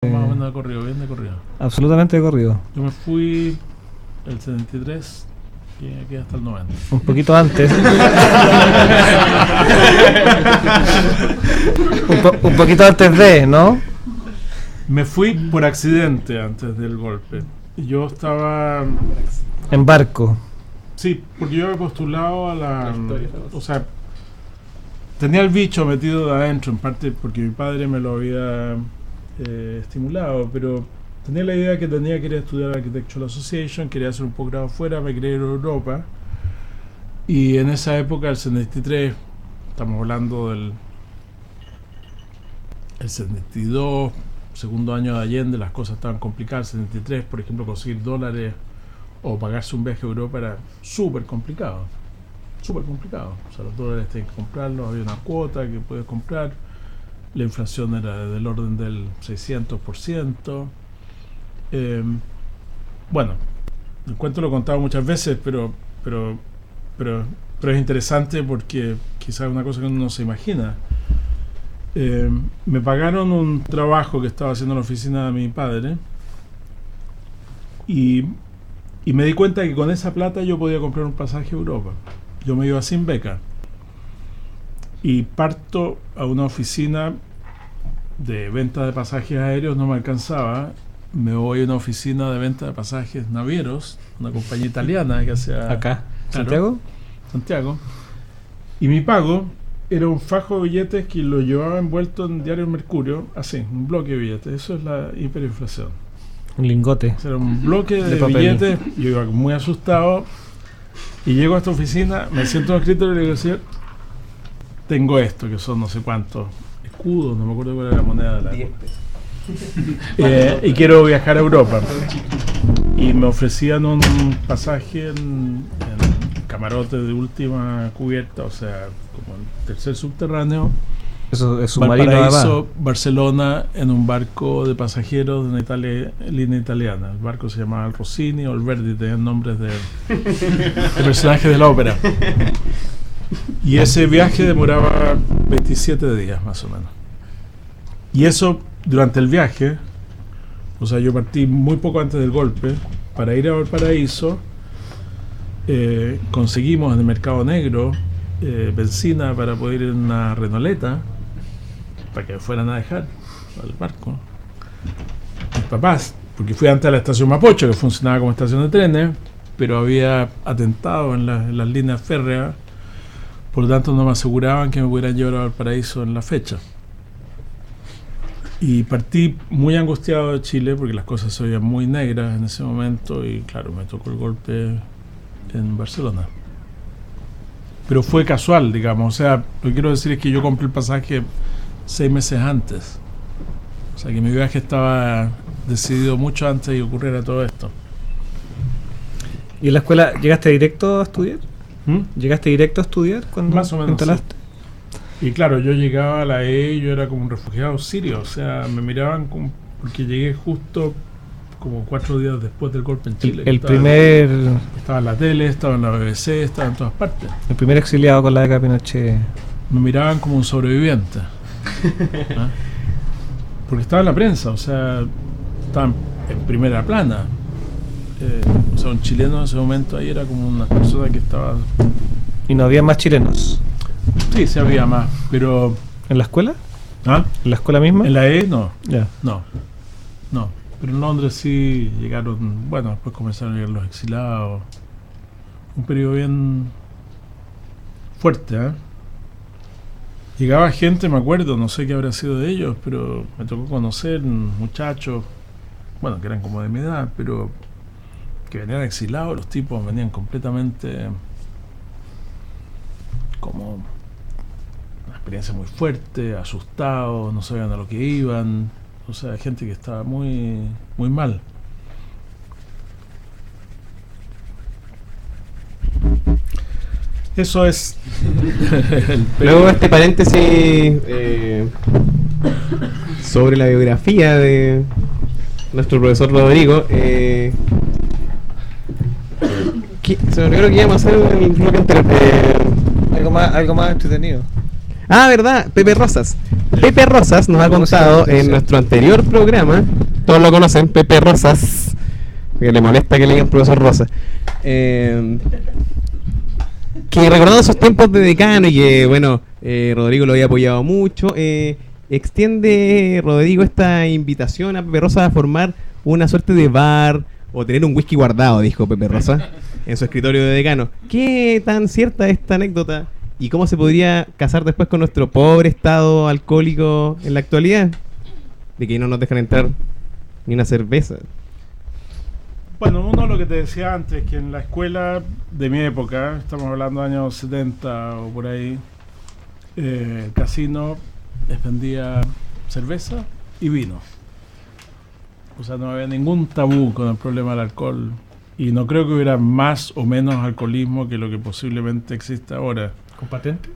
Más o menos de corrido, bien de corrido. Absolutamente de corrido. Yo me fui el 73 y aquí hasta el 90. Un poquito antes. un poquito antes de, ¿no? Me fui por accidente antes del golpe. Yo estaba... En barco. Sí, porque yo había postulado a la... O sea, tenía el bicho metido de adentro, en parte porque mi padre me lo había estimulado, pero tenía la idea que tenía que ir a estudiar Architectural Association, quería hacer un posgrado afuera, me quería ir a Europa. Y en esa época, el 73, estamos hablando del el 72, segundo año de Allende, las cosas estaban complicadas. El 73, por ejemplo, conseguir dólares o pagarse un viaje a Europa era súper complicado. Súper complicado. O sea, los dólares tenías que comprarlos, había una cuota que puedes comprar. La inflación era del orden del 600%. Bueno, el cuento lo he contado muchas veces, pero es interesante porque quizás es una cosa que uno no se imagina. Me pagaron un trabajo que estaba haciendo en la oficina de mi padre y me di cuenta que con esa plata yo podía comprar un pasaje a Europa. Yo me iba sin beca y parto a una oficina de venta de pasajes aéreos, no me alcanzaba. Me voy a una oficina de venta de pasajes navieros, una compañía italiana que hacía... Acá, claro, Santiago. Y mi pago era un fajo de billetes que lo llevaba envuelto en Diario El Mercurio, así, un bloque de billetes. Eso es la hiperinflación. Un lingote. O sea, era un bloque de papel. billetes. Yo iba muy asustado y llego a esta oficina, me siento en el escritorio y le digo, señor, tengo esto, que son no sé cuántos escudos, no me acuerdo cuál era la moneda de la época. Y quiero viajar a Europa. Y me ofrecían un pasaje en camarote de última cubierta, o sea, como el tercer subterráneo. Eso es submarino, Valparaíso, Barcelona, en un barco de pasajeros de una línea italiana. El barco se llamaba el Rossini o el Verdi, tenían nombres de personajes de la ópera. Y ese viaje demoraba 27 días más o menos. Y eso, durante el viaje, o sea, yo partí muy poco antes del golpe para ir a Valparaíso. Conseguimos en el mercado negro benzina para poder ir en una Renoleta para que me fueran a dejar al barco mis papás, porque fui antes a la estación Mapocho, que funcionaba como estación de trenes, pero había atentado en las líneas férreas, por lo tanto no me aseguraban que me pudieran llevar a Valparaíso en la fecha. Y partí muy angustiado de Chile porque las cosas se veían muy negras en ese momento y claro, me tocó el golpe en Barcelona. Pero fue casual, digamos. O sea, lo que quiero decir es que yo compré el pasaje 6 meses antes. O sea, que mi viaje estaba decidido mucho antes de que ocurriera todo esto. ¿Y en la escuela llegaste directo a estudiar? ¿Llegaste directo a estudiar cuando Más o menos, instalaste? Sí. Y claro, yo llegaba a la E y yo era como un refugiado sirio. O sea, me miraban como, porque llegué justo como 4 días después del golpe en Chile. Estaba en la tele, estaba en la BBC, estaba en todas partes. El primer exiliado con la década de Pinochet. Me miraban como un sobreviviente. ¿Ah? Porque estaba en la prensa, o sea, estaba en primera plana. O sea, un chileno en ese momento ahí era como una persona que estaba... ¿Y no había más chilenos? Sí, sí había más, pero... ¿En la escuela? ¿Ah? ¿En la escuela misma? En la E no. Ya. No. Pero en Londres sí llegaron, bueno, después comenzaron a llegar los exilados. Un periodo bien fuerte, ¿eh? Llegaba gente, me acuerdo, no sé qué habrá sido de ellos, pero me tocó conocer muchachos, bueno, que eran como de mi edad, pero que venían exilados, los tipos venían completamente como una experiencia muy fuerte, asustados, no sabían a lo que iban. O sea, gente que estaba muy, muy mal. Eso es. Luego este paréntesis sobre la biografía de nuestro profesor Rodrigo. Se me olvidó que íbamos a hacer en el bloque anterior. Algo más entretenido. Ah, verdad, Pepe Rosas. Pepe Rosas nos ha contado en nuestro anterior programa, todos lo conocen, Pepe Rosas, que le molesta que le digan profesor Rosas, que recordando esos tiempos de decano y que, bueno, Rodrigo lo había apoyado mucho, extiende Rodrigo esta invitación a Pepe Rosas a formar una suerte de bar o tener un whisky guardado, dijo Pepe Rosas, en su escritorio de decano. ¿Qué tan cierta es esta anécdota? ¿Y cómo se podría casar después con nuestro pobre estado alcohólico en la actualidad? De que no nos dejan entrar ni una cerveza. Bueno, uno lo que te decía antes, que en la escuela de mi época, estamos hablando de años 70 o por ahí, el casino expendía cerveza y vino. O sea, no había ningún tabú con el problema del alcohol. Y no creo que hubiera más o menos alcoholismo que lo que posiblemente existe ahora. ¿Con patente?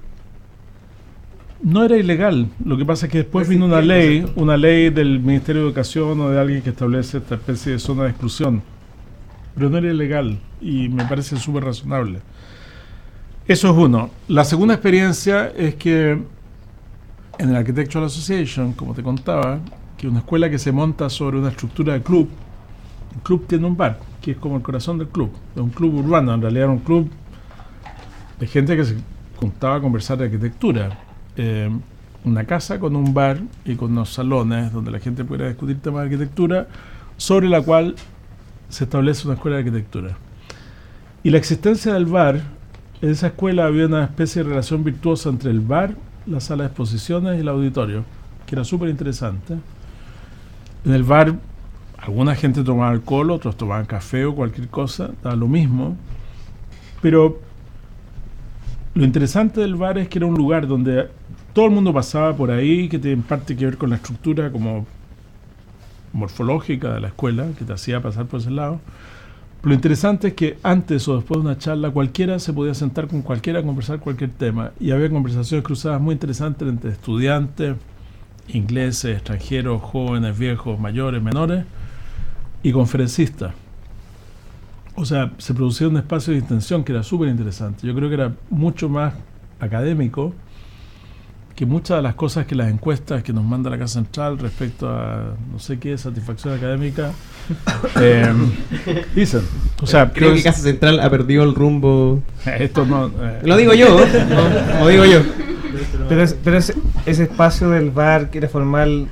No era ilegal. Lo que pasa es que después vino una ley del Ministerio de Educación o de alguien que establece esta especie de zona de exclusión. Pero no era ilegal y me parece súper razonable. Eso es uno. La segunda experiencia es que en el Architectural Association, como te contaba, que una escuela que se monta sobre una estructura de club, el club tiene un bar, que es como el corazón del club. Es un club urbano, en realidad era un club de gente que se juntaba a conversar de arquitectura. Una casa con un bar y con unos salones donde la gente pudiera discutir temas de arquitectura, sobre la cual se establece una escuela de arquitectura. Y la existencia del bar, en esa escuela había una especie de relación virtuosa entre el bar, la sala de exposiciones y el auditorio, que era súper interesante. En el bar, alguna gente tomaba alcohol, otros tomaban café o cualquier cosa, daba lo mismo. Pero lo interesante del bar es que era un lugar donde todo el mundo pasaba por ahí, que tiene en parte que ver con la estructura como morfológica de la escuela, que te hacía pasar por ese lado. Lo interesante es que antes o después de una charla cualquiera se podía sentar con cualquiera a conversar cualquier tema, y había conversaciones cruzadas muy interesantes entre estudiantes, ingleses, extranjeros, jóvenes, viejos, mayores, menores y conferencistas. O sea, se producía un espacio de distensión que era súper interesante. Yo creo que era mucho más académico que muchas de las cosas que las encuestas que nos manda la Casa Central respecto a no sé qué satisfacción académica dicen. O sea, creo que Casa Central ha perdido el rumbo. Esto no. Lo digo yo. Lo digo yo. Pero ese espacio del bar que era formal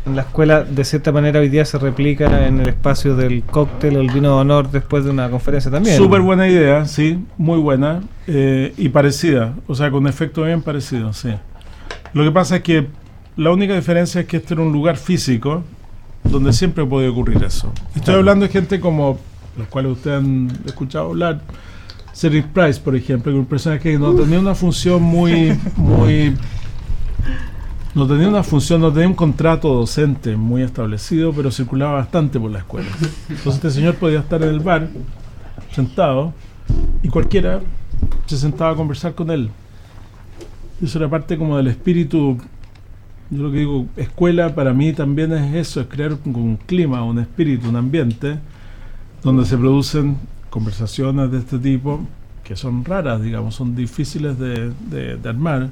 en la escuela, de cierta manera hoy día se replica en el espacio del cóctel o el vino de honor después de una conferencia también. Súper buena idea, sí, muy buena y parecida, o sea, con efecto bien parecido, sí. Lo que pasa es que la única diferencia es que este era un lugar físico donde siempre puede ocurrir eso. Estoy hablando de gente como los cuales ustedes han escuchado hablar, Cedric Price, por ejemplo, que es un personaje que no tenía una función no tenía un contrato docente muy establecido, pero circulaba bastante por la escuela. Entonces este señor podía estar en el bar, sentado, y cualquiera se sentaba a conversar con él. Eso era parte como del espíritu. Yo lo que digo, escuela para mí también es eso, es crear un clima, un espíritu, un ambiente donde se producen conversaciones de este tipo, que son raras, digamos, son difíciles de armar.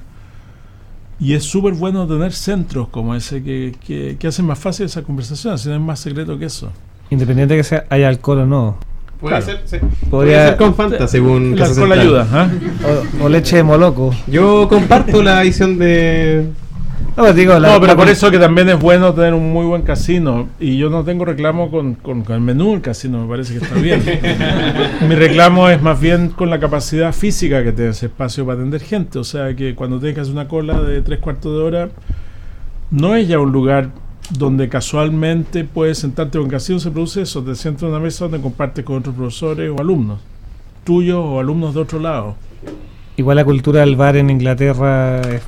Y es súper bueno tener centros como ese que hacen más fácil esa conversación, si no es más secreto que eso. Independiente de que haya alcohol o no. Puede Claro. ser, sí. Podría ser con Fanta, según El Casa alcohol Central. ayuda, O leche de moloco. Yo comparto la visión de... No, pero digo, pero por eso que también es bueno tener un muy buen casino. Y yo no tengo reclamo con el menú del casino, me parece que está bien. Mi reclamo es más bien con la capacidad física que tiene ese espacio para atender gente. O sea, que cuando tengas una cola de 3/4 de hora, no es ya un lugar donde casualmente puedes sentarte con casino, se produce eso. Te sientas en una mesa donde compartes con otros profesores o alumnos tuyos o alumnos de otro lado. Igual la cultura del bar en Inglaterra es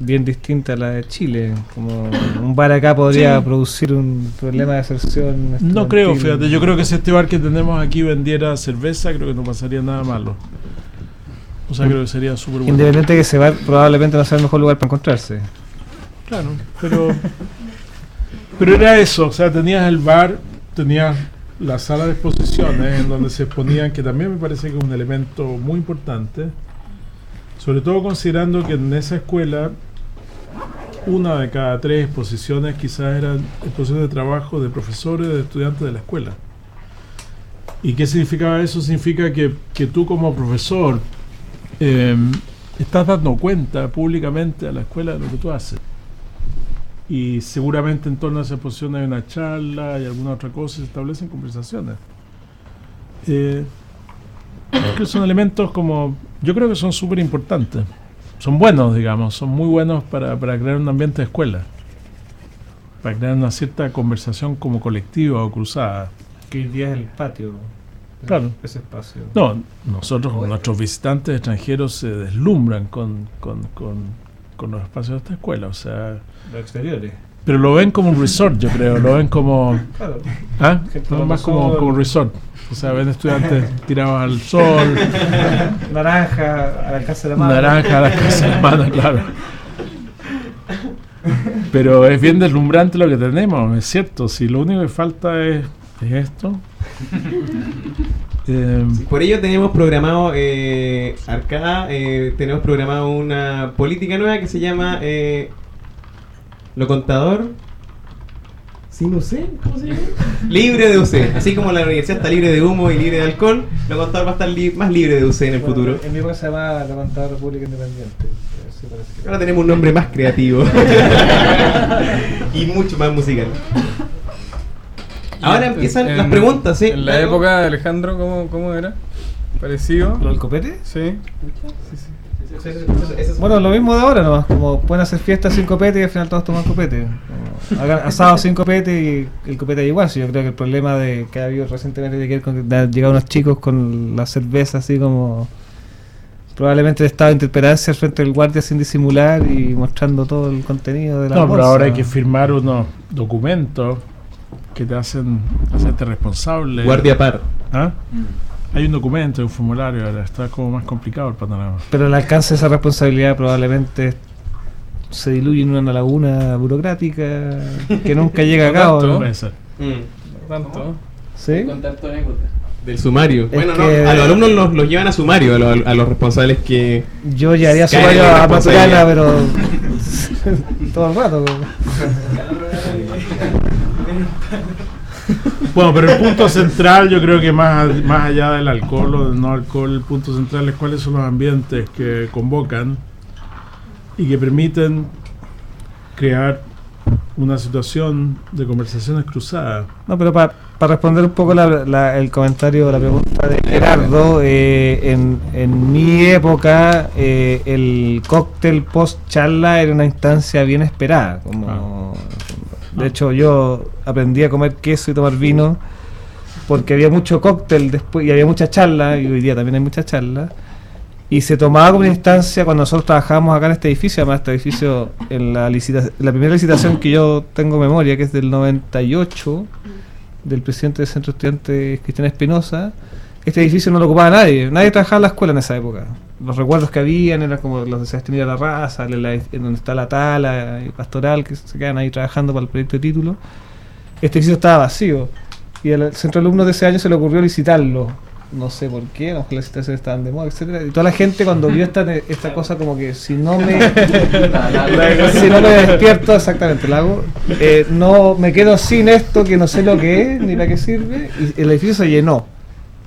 bien distinta a la de Chile. Como un bar acá podría producir un problema de deserción. No creo, fíjate, yo creo que si este bar que tenemos aquí vendiera cerveza, creo que no pasaría nada malo. O sea, creo que sería súper bueno. Independiente de que ese bar probablemente no sea el mejor lugar para encontrarse. Claro, pero era eso, o sea, tenías el bar, tenías la sala de exposiciones en donde se exponían, que también me parece que es un elemento muy importante, sobre todo considerando que en esa escuela una de cada 3 exposiciones quizás eran exposiciones de trabajo de profesores, de estudiantes de la escuela. ¿Y qué significaba eso? Significa que tú como profesor estás dando cuenta públicamente a la escuela de lo que tú haces. Y seguramente en torno a esa exposición hay una charla y alguna otra cosa, se establecen conversaciones. Que son elementos como, yo creo que son súper importantes. Son buenos, digamos, son muy buenos para crear un ambiente de escuela. Para crear una cierta conversación como colectiva o cruzada. Que hoy día es el patio. Claro. Ese espacio. No, nosotros, nuestros visitantes extranjeros se deslumbran con los espacios de esta escuela, o sea... Los exteriores. Pero lo ven como un resort, yo creo, lo ven como... Claro. ¿Ah? No, más como un resort. O sea, ven estudiantes tirados al sol. Naranja al alcance de la mano. Naranja al alcance de la mano, claro. Pero es bien deslumbrante lo que tenemos, es cierto. Si lo único que falta es esto. Por ello tenemos programado acá, tenemos programado una política nueva que se llama Lo Contador sin UC, ¿cómo se llama? Libre de UC. Así como la universidad está libre de humo y libre de alcohol, Lo Contador va a estar más libre de UC en el futuro. En mi época se llamaba Lo Contador República Independiente. Sí, ahora tenemos un nombre más creativo y mucho más musical. Ahora empiezan las preguntas, ¿sí? En la época de Alejandro, ¿cómo era? ¿Parecido? ¿Lo del copete? Sí. Bueno, lo mismo de ahora nomás, como pueden hacer fiestas sin copete y al final todos toman copete. Hagan asados sin copete y el copete es igual. Yo creo que el problema que ha habido recientemente de que han llegado unos chicos con la cerveza así como probablemente el estado de interpelancia al frente del guardia sin disimular y mostrando todo el contenido de la bolsa. Pero ahora hay que firmar unos documentos que te hacen hacerte responsable. Guardia par. ¿Ah? Hay un documento, un formulario, ahora está como más complicado el panorama. Pero el alcance de esa responsabilidad probablemente se diluye en una laguna burocrática que nunca llega a cabo, ¿no? Puede ser. ¿Tanto? ¿Sí? Contar tu anécdota. Del sumario. Es Bueno, que no, a los alumnos los llevan a sumario, a los responsables que... Yo llevaría sumario a Paturana, pero todo el rato. Bueno, pero el punto central, yo creo que más allá del alcohol o del no alcohol, el punto central es cuáles son los ambientes que convocan y que permiten crear una situación de conversaciones cruzadas. No, pero para responder un poco el comentario, la pregunta de Gerardo, en mi época el cóctel post charla era una instancia bien esperada. De hecho, yo aprendí a comer queso y tomar vino porque había mucho cóctel después y había mucha charla, y hoy día también hay mucha charla. Y se tomaba como una instancia cuando nosotros trabajábamos acá en este edificio. Además, este edificio, en la primera licitación que yo tengo memoria, que es del 98, del presidente del Centro Estudiantes Cristian Espinosa, este edificio no lo ocupaba nadie trabajaba en la escuela en esa época. Los recuerdos que habían eran como los de Sebastián La Raza, en donde está la Tala y Pastoral, que se quedan ahí trabajando para el proyecto de título. Este edificio estaba vacío y al centro de alumnos de ese año se le ocurrió licitarlo. No sé por qué, las licitaciones estaban de moda, etcétera. Y toda la gente cuando vio esta cosa como que si no me despierto, exactamente, la hago, no me quedo sin esto que no sé lo que es ni para qué sirve, y el edificio se llenó.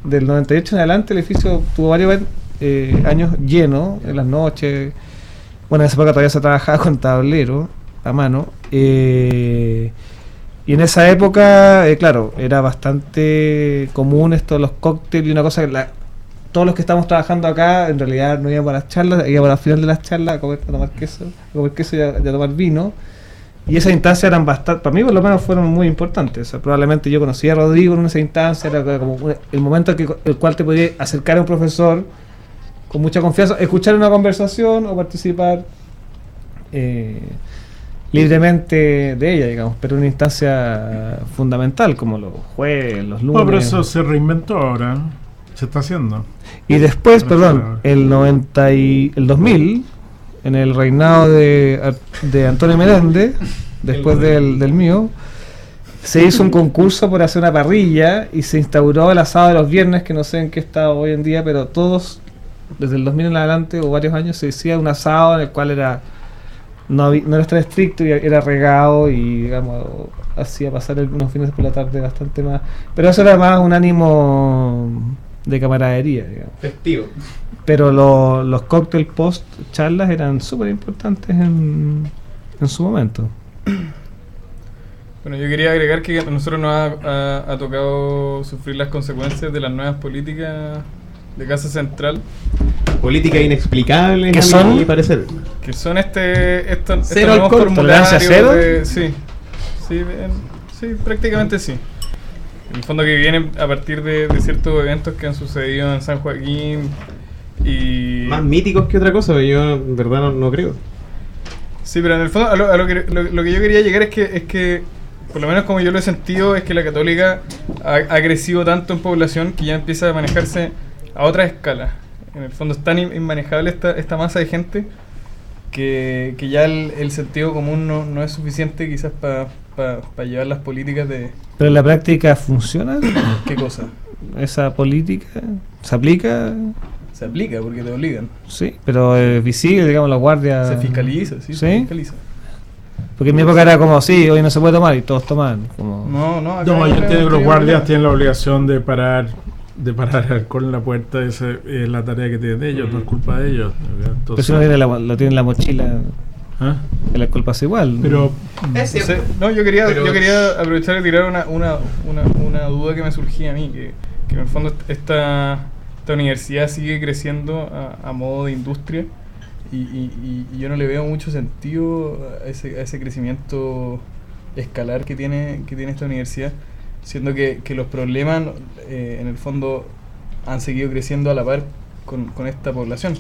Del 98 en adelante el edificio tuvo varios años lleno en las noches. Bueno, en esa época todavía se trabajaba con tablero a mano. Y en esa época, claro, era bastante común esto de los cócteles y una cosa que todos los que estamos trabajando acá en realidad no íbamos para las charlas, íbamos al final de las charlas a tomar queso y a tomar vino. Y esas instancias eran bastante, para mí por lo menos fueron muy importantes. O sea, probablemente yo conocí a Rodrigo en esa instancia, era como el momento el cual te podías acercar a un profesor con mucha confianza, escuchar una conversación o participar libremente de ella, digamos, pero una instancia fundamental como los jueves, los lunes. No, pero eso se reinventó ahora, se está haciendo. Y después, el 2000, en el reinado de Antonio Meléndez, después del mío, se hizo un concurso por hacer una parrilla y se instauró el asado de los viernes, que no sé en qué estado hoy en día, pero todos, desde el 2000 en adelante o varios años, se hacía un asado en el cual era no era tan estricto y era regado y digamos hacía pasar algunos fines por la tarde bastante más, pero eso era más un ánimo de camaradería, digamos. Festivo. Pero los cócteles post charlas eran súper importantes en su momento. Bueno, yo quería agregar que a nosotros nos ha tocado sufrir las consecuencias de las nuevas políticas de Casa Central, Política inexplicable, ¿Qué a son? mi parecer. que son estos Cero nuevos alcohol, tolerancia cero. Sí, prácticamente sí. En el fondo que vienen a partir de ciertos eventos que han sucedido en San Joaquín y... Más míticos que otra cosa, pero yo en verdad no creo. Sí, pero en el fondo a lo que yo quería llegar es que por lo menos como yo lo he sentido, es que la Católica ha crecido tanto en población que ya empieza a manejarse a otra escala. En el fondo es tan inmanejable esta masa de gente que ya el sentido común no es suficiente quizás para llevar las políticas de... Pero en la práctica funciona ¿Qué cosa? esa política, se aplica, Se aplica porque te obligan. sí, pero es visible, digamos, la guardia. Se fiscaliza, sí, ¿Sí? se fiscaliza. Porque en mi época era como, sí, hoy no se puede tomar y todos toman. Como... No, acá No, yo entiendo que los tengo guardias problema. tienen la obligación de parar alcohol en la puerta. Esa es la tarea que tienen ellos, no es culpa de ellos. Pero Entonces, si uno lo tiene en la mochila, ¿ah? el alcohol pasa igual. Pero Entonces, no, yo quería aprovechar de tirar una duda que me surgía a mí, que en el fondo esta universidad sigue creciendo a modo de industria y yo no le veo mucho sentido a ese crecimiento escalar que tiene esta universidad, siendo que los problemas en el fondo han seguido creciendo a la par con esta población.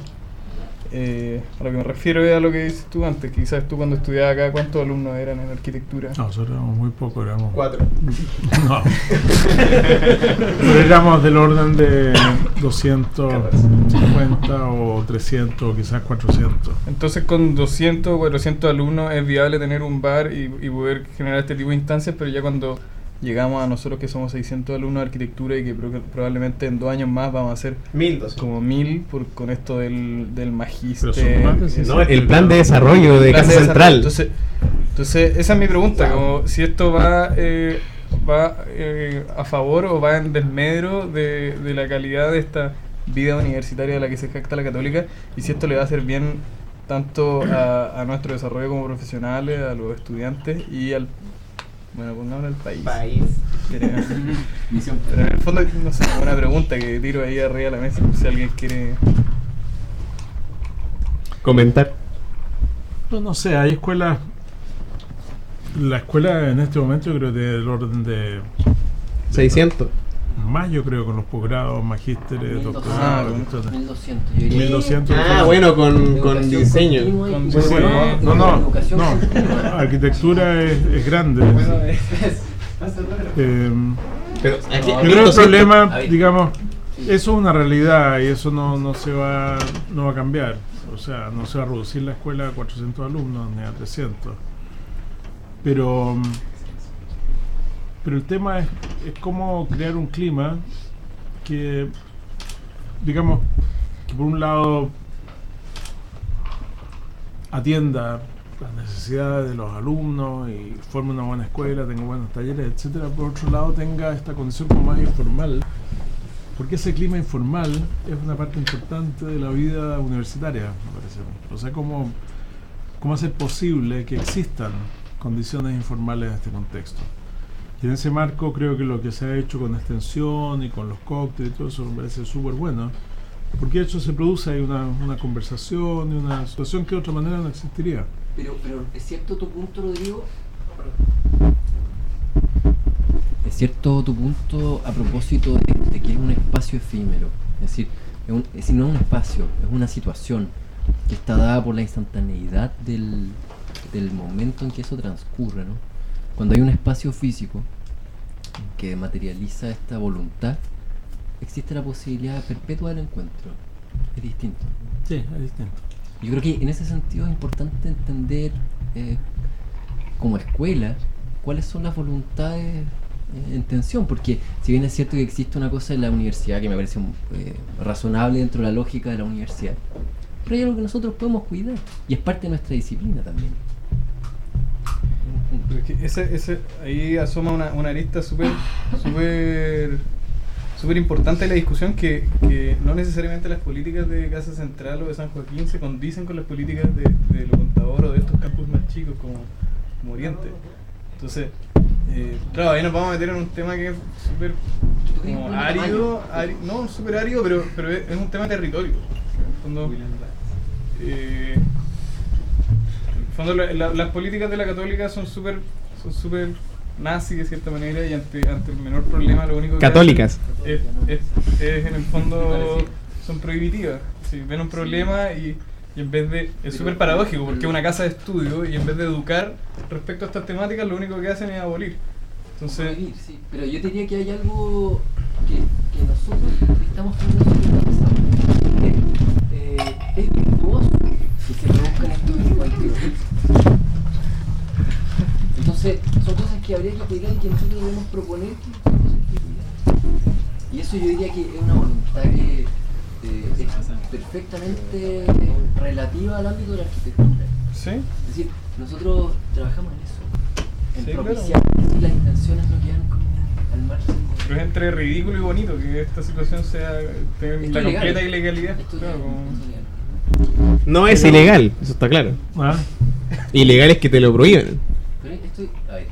A lo que me refiero es a lo que dices tú antes, que quizás tú cuando estudiabas acá, ¿cuántos alumnos eran en arquitectura? no, nosotros éramos muy pocos, éramos 4. No. Pero éramos del orden de 250 o 300 o quizás 400. Entonces con 200 o 400 alumnos es viable tener un bar y poder generar este tipo de instancias, pero ya cuando llegamos a nosotros que somos 600 alumnos de arquitectura y que probablemente en 2 años más vamos a ser 1200. como 1000 con esto del magíster. Pero son más de 600. No, el plan de desarrollo de Plan Casa de Central. desarrollo. Entonces esa es mi pregunta, como si esto va a favor o va en desmedro de la calidad de esta vida universitaria de la que se jacta la Católica, y si esto le va a hacer bien tanto a nuestro desarrollo como profesionales, a los estudiantes y al, bueno, pongámoslo al país. Pero en el fondo, no sé, una pregunta que tiro ahí arriba de la mesa, si alguien quiere... Comentar. No sé, hay escuelas. La escuela en este momento yo creo que del orden de 600. más, yo creo, con los posgrados, magísteres, doctorados. 1200, yo diría. 1200. Ah, bueno, con Educación diseño. continua y Con diseño. diseño. No, Educación continua. arquitectura es grande. Pero aquí, Yo creo que el problema, A ver. digamos, eso es una realidad y eso no va a cambiar. O sea, no se va a reducir la escuela a 400 alumnos ni a 300. Pero el tema es cómo crear un clima que, digamos, que por un lado atienda las necesidades de los alumnos y forme una buena escuela, tenga buenos talleres, etcétera. Por otro lado, tenga esta condición como más informal, porque ese clima informal es una parte importante de la vida universitaria, me parece a mí. O sea, cómo hacer posible que existan condiciones informales en este contexto. Y en ese marco creo que lo que se ha hecho con extensión y con los cócteles y todo eso me parece súper bueno, porque de hecho se produce ahí una conversación y una situación que de otra manera no existiría. Pero ¿es cierto tu punto, Rodrigo? ¿Es cierto tu punto a propósito de que es un espacio efímero? Es decir, no es un espacio, es una situación que está dada por la instantaneidad del momento en que eso transcurre, ¿no? Cuando hay un espacio físico que materializa esta voluntad, existe la posibilidad perpetua del encuentro. Es distinto. Sí, es distinto. Yo creo que en ese sentido es importante entender como escuela cuáles son las voluntades en tensión, porque si bien es cierto que existe una cosa en la universidad que me parece razonable dentro de la lógica de la universidad, pero hay algo que nosotros podemos cuidar y es parte de nuestra disciplina también. Pero es que ahí asoma una arista súper importante de la discusión que no necesariamente las políticas de Casa Central o de San Joaquín se condicen con las políticas de Lo Contador o de estos campus más chicos como Oriente. Entonces, claro, ahí nos vamos a meter en un tema que es súper como árido, no súper árido, pero es un tema de territorio. En el fondo, las políticas de la Católica son súper nazis de cierta manera, y ante el menor problema lo único que Católicas. es en el fondo son prohibitivas. Si ven un problema y en vez de... Es súper paradójico porque es una casa de estudio y en vez de educar respecto a estas temáticas lo único que hacen es abolir. Entonces... Sí, pero yo diría que hay algo que nosotros estamos teniendo es virtuoso que se produzcan estos encuentros. Entonces, son cosas que habría que cuidar y que nosotros debemos proponer que son cosas que cuidar. Y eso yo diría que es una voluntad que es perfectamente relativa al ámbito de la arquitectura. ¿Sí? Es decir, nosotros trabajamos en eso, en Sí, propiciar que las intenciones no quedan como al margen. Pero es entre ridículo y bonito que esta situación tenga Esto la es legal. completa ilegalidad. Esto Claro, No es ilegal, eso está claro. Ah, Ilegal es que te lo prohíben. Pero esto, a ver,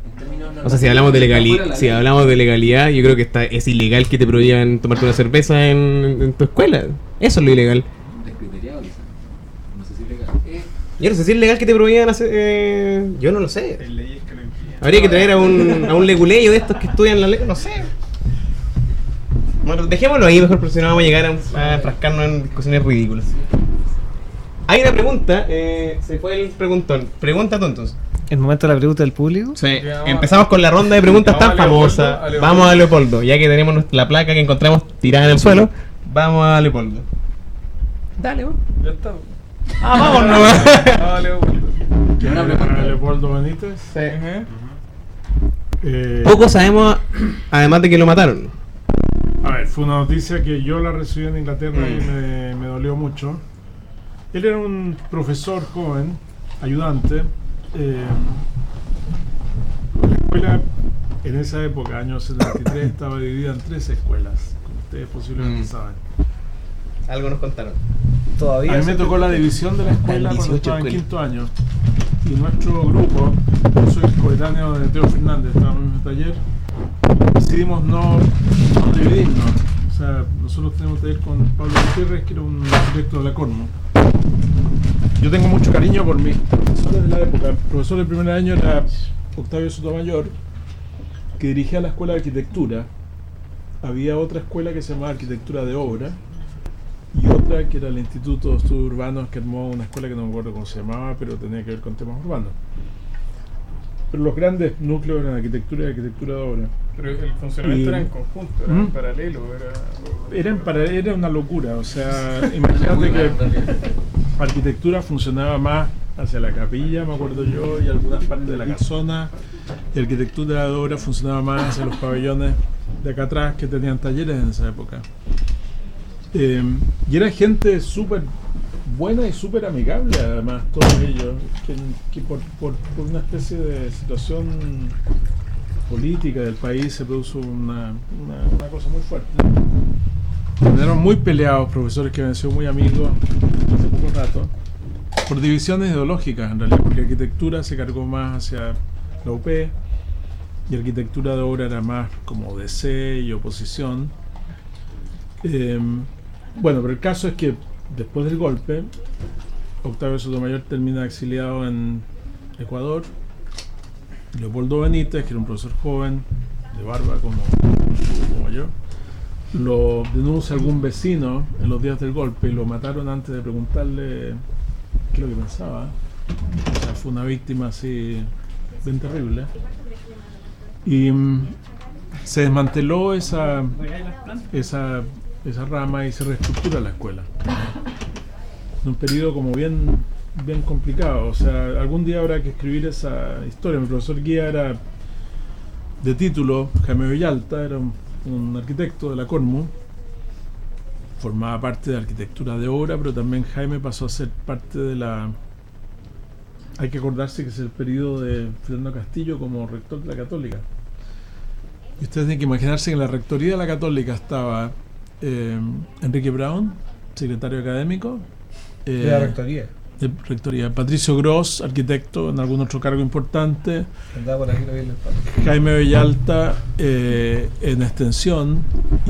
en términos O sea, si hablamos de legalidad, yo creo que es ilegal que te prohíban tomarte una cerveza en tu escuela. Eso es lo ilegal. descriteriado quizás. No sé si es legal. Yo no sé si es legal que te prohíban hacer... yo no lo sé. hay leyes que lo impiden. Habría que traer a un leguleyo de estos que estudian la ley, no sé. Bueno, dejémoslo ahí mejor, porque si no vamos a llegar a enfrascarnos en discusiones ridículas. Hay una pregunta, se fue el preguntón. Pregunta tú entonces. El momento de la pregunta del público. Sí, Ya, empezamos con la ronda de preguntas Vamos tan a Leopoldo, famosas. a Leopoldo. Vamos a Leopoldo, ya que tenemos la placa que encontramos tirada en el suelo. Vamos a Leopoldo. Dale, vos. Ya está. Vámonos. Vale, a Leopoldo Benítez. Poco sabemos, además de que lo mataron. A ver, fue una noticia que yo la recibí en Inglaterra y me dolió mucho. Él era un profesor joven, ayudante. La escuela en esa época, año 73, estaba dividida en 3 escuelas, como ustedes posiblemente saben. Algo nos contaron. Todavía. A mí me tocó la división de la escuela cuando estaba en quinto año. Y nuestro grupo, yo soy coetáneo de Teo Fernández, estábamos en el mismo taller, decidimos no dividirnos. O sea, nosotros tenemos taller con Pablo Gutiérrez, que era un arquitecto de la Cormo. Yo tengo mucho cariño por mis profesores de la época. El profesor del primer año era Octavio Sotomayor, que dirigía la escuela de arquitectura. Había otra escuela que se llamaba Arquitectura de Obra y otra que era el Instituto de Estudios Urbanos, que armó una escuela que no me acuerdo cómo se llamaba, pero tenía que ver con temas urbanos. Pero los grandes núcleos eran arquitectura y arquitectura de obra. Pero el funcionamiento era en conjunto, era en paralelo. Era una locura, o sea, imagínate que arquitectura funcionaba más hacia la capilla, me acuerdo yo, y algunas partes de la casona, y arquitectura de obra funcionaba más hacia los pabellones de acá atrás que tenían talleres en esa época. Y era gente súper buena y súper amigable, además, todos ellos, que por una especie de situación política del país se produjo una cosa muy fuerte. Terminaron muy peleados, profesores que habían sido muy amigos hace poco rato, por divisiones ideológicas en realidad, porque arquitectura se cargó más hacia la UP y arquitectura de obra era más como DC y oposición. Bueno, pero el caso es que después del golpe, Octavio Sotomayor termina exiliado en Ecuador. Leopoldo Benítez, que era un profesor joven, de barba como yo, lo denuncia algún vecino en los días del golpe y lo mataron antes de preguntarle qué es lo que pensaba. O sea, fue una víctima así bien terrible. Y se desmanteló esa rama y se reestructura la escuela. En un periodo como bien complicado. O sea, algún día habrá que escribir esa historia. Mi profesor guía era de título Jaime Villalta, era un arquitecto de la Cormo, formaba parte de arquitectura de obra, pero también Jaime pasó a ser parte de la... Hay que acordarse que es el periodo de Fernando Castillo como rector de la Católica. Y ustedes tienen que imaginarse que en la rectoría de la Católica estaba Enrique Brown, secretario académico. De la rectoría. De rectoría. Patricio Gross, arquitecto en algún otro cargo importante. Andaba por aquí, lo vi en el palo. Jaime Bellalta en extensión.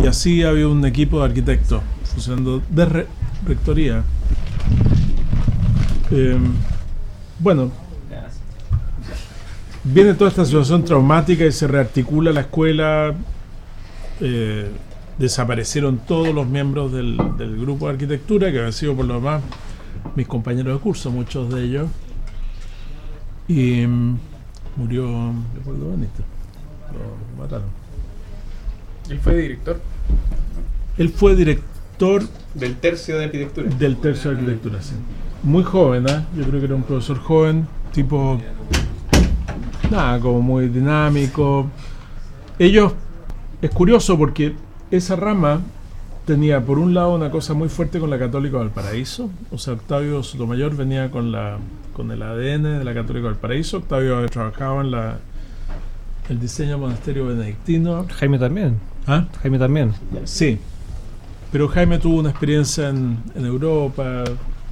Y así había un equipo de arquitectos funcionando de rectoría. Bueno, viene toda esta situación traumática y se rearticula la escuela. Desaparecieron todos los miembros del grupo de arquitectura, que habían sido por lo demás mis compañeros de curso, muchos de ellos. Y murió Leopoldo Benítez. Lo mataron. Él fue director Él fue director Del tercio de arquitectura. del tercio de arquitectura, sí. Muy joven, ¿eh? Yo creo que era un profesor joven, tipo... Nada, como muy dinámico. Ellos... Es curioso porque esa rama tenía por un lado una cosa muy fuerte con la Católica Valparaíso. O sea, Octavio Sotomayor venía con el ADN de la Católica Valparaíso. Octavio había trabajado en el diseño del monasterio benedictino. Jaime también. ¿Ah? Jaime también. Sí, pero Jaime tuvo una experiencia en Europa,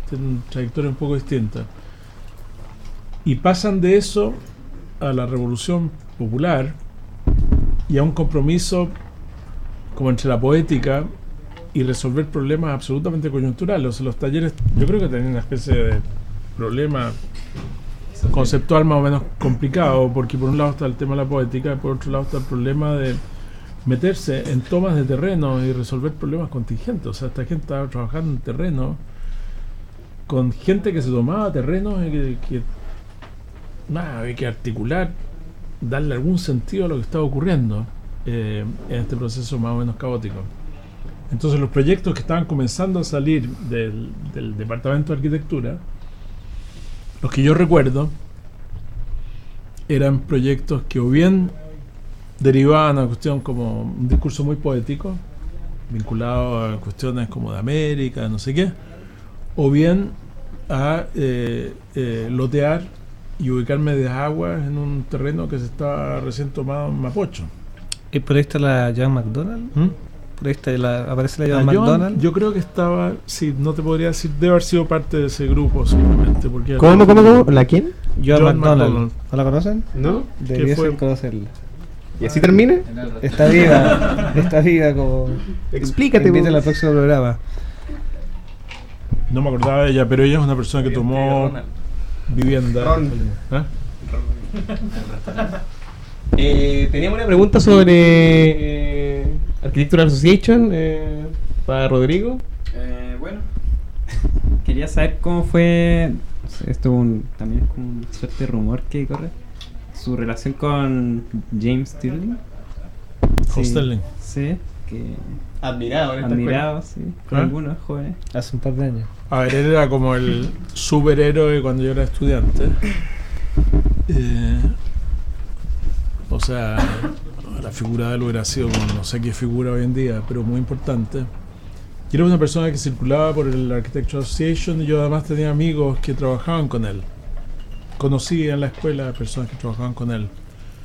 tiene una trayectoria un poco distinta. Y pasan de eso a la Revolución Popular y a un compromiso como entre la poética y resolver problemas absolutamente coyunturales. O sea, los talleres, yo creo que tenían una especie de problema conceptual más o menos complicado, porque por un lado está el tema de la poética y por otro lado está el problema de meterse en tomas de terreno y resolver problemas contingentes. O sea, esta gente estaba trabajando en terreno con gente que se tomaba terrenos y que había que articular, darle algún sentido a lo que estaba ocurriendo en este proceso más o menos caótico. Entonces los proyectos que estaban comenzando a salir del departamento de arquitectura, los que yo recuerdo, eran proyectos que o bien derivaban a cuestión como un discurso muy poético, vinculado a cuestiones como de América, no sé qué, o bien a lotear y ubicar medias aguas en un terreno que se estaba recién tomado en Mapocho. ¿Y por ahí está la Joan McDonald? ¿Mm? Por ahí está aparece la Joan La Joan, McDonald. yo creo que estaba, sí, no te podría decir, debe haber sido parte de ese grupo seguramente. Porque ¿Cómo? ¿La quién? Joan Joan McDonald. McDonald. ¿No la conocen? ¿No? Debiesen fue? conocerla. ¿Y así termina? Está viva como... Explícate. Inviten vos. al próximo programa. No me acordaba de ella, pero ella es una persona que tomó vivienda. Ron. ¿Ah? Teníamos una pregunta sobre Architectural Association para Rodrigo. Bueno, quería saber cómo fue, esto también es como un suerte de rumor que corre, su relación con James Stirling. Con Sterling. Sí, que Admirado en esta admirado, sí, por ¿Ah? algunos jóvenes. Hace un par de años. A ver, él era como el superhéroe cuando yo era estudiante. O sea, la figura de él hubiera sido como no sé qué figura hoy en día, pero muy importante. Y era una persona que circulaba por el Architectural Association y yo además tenía amigos que trabajaban con él. Conocí en la escuela personas que trabajaban con él.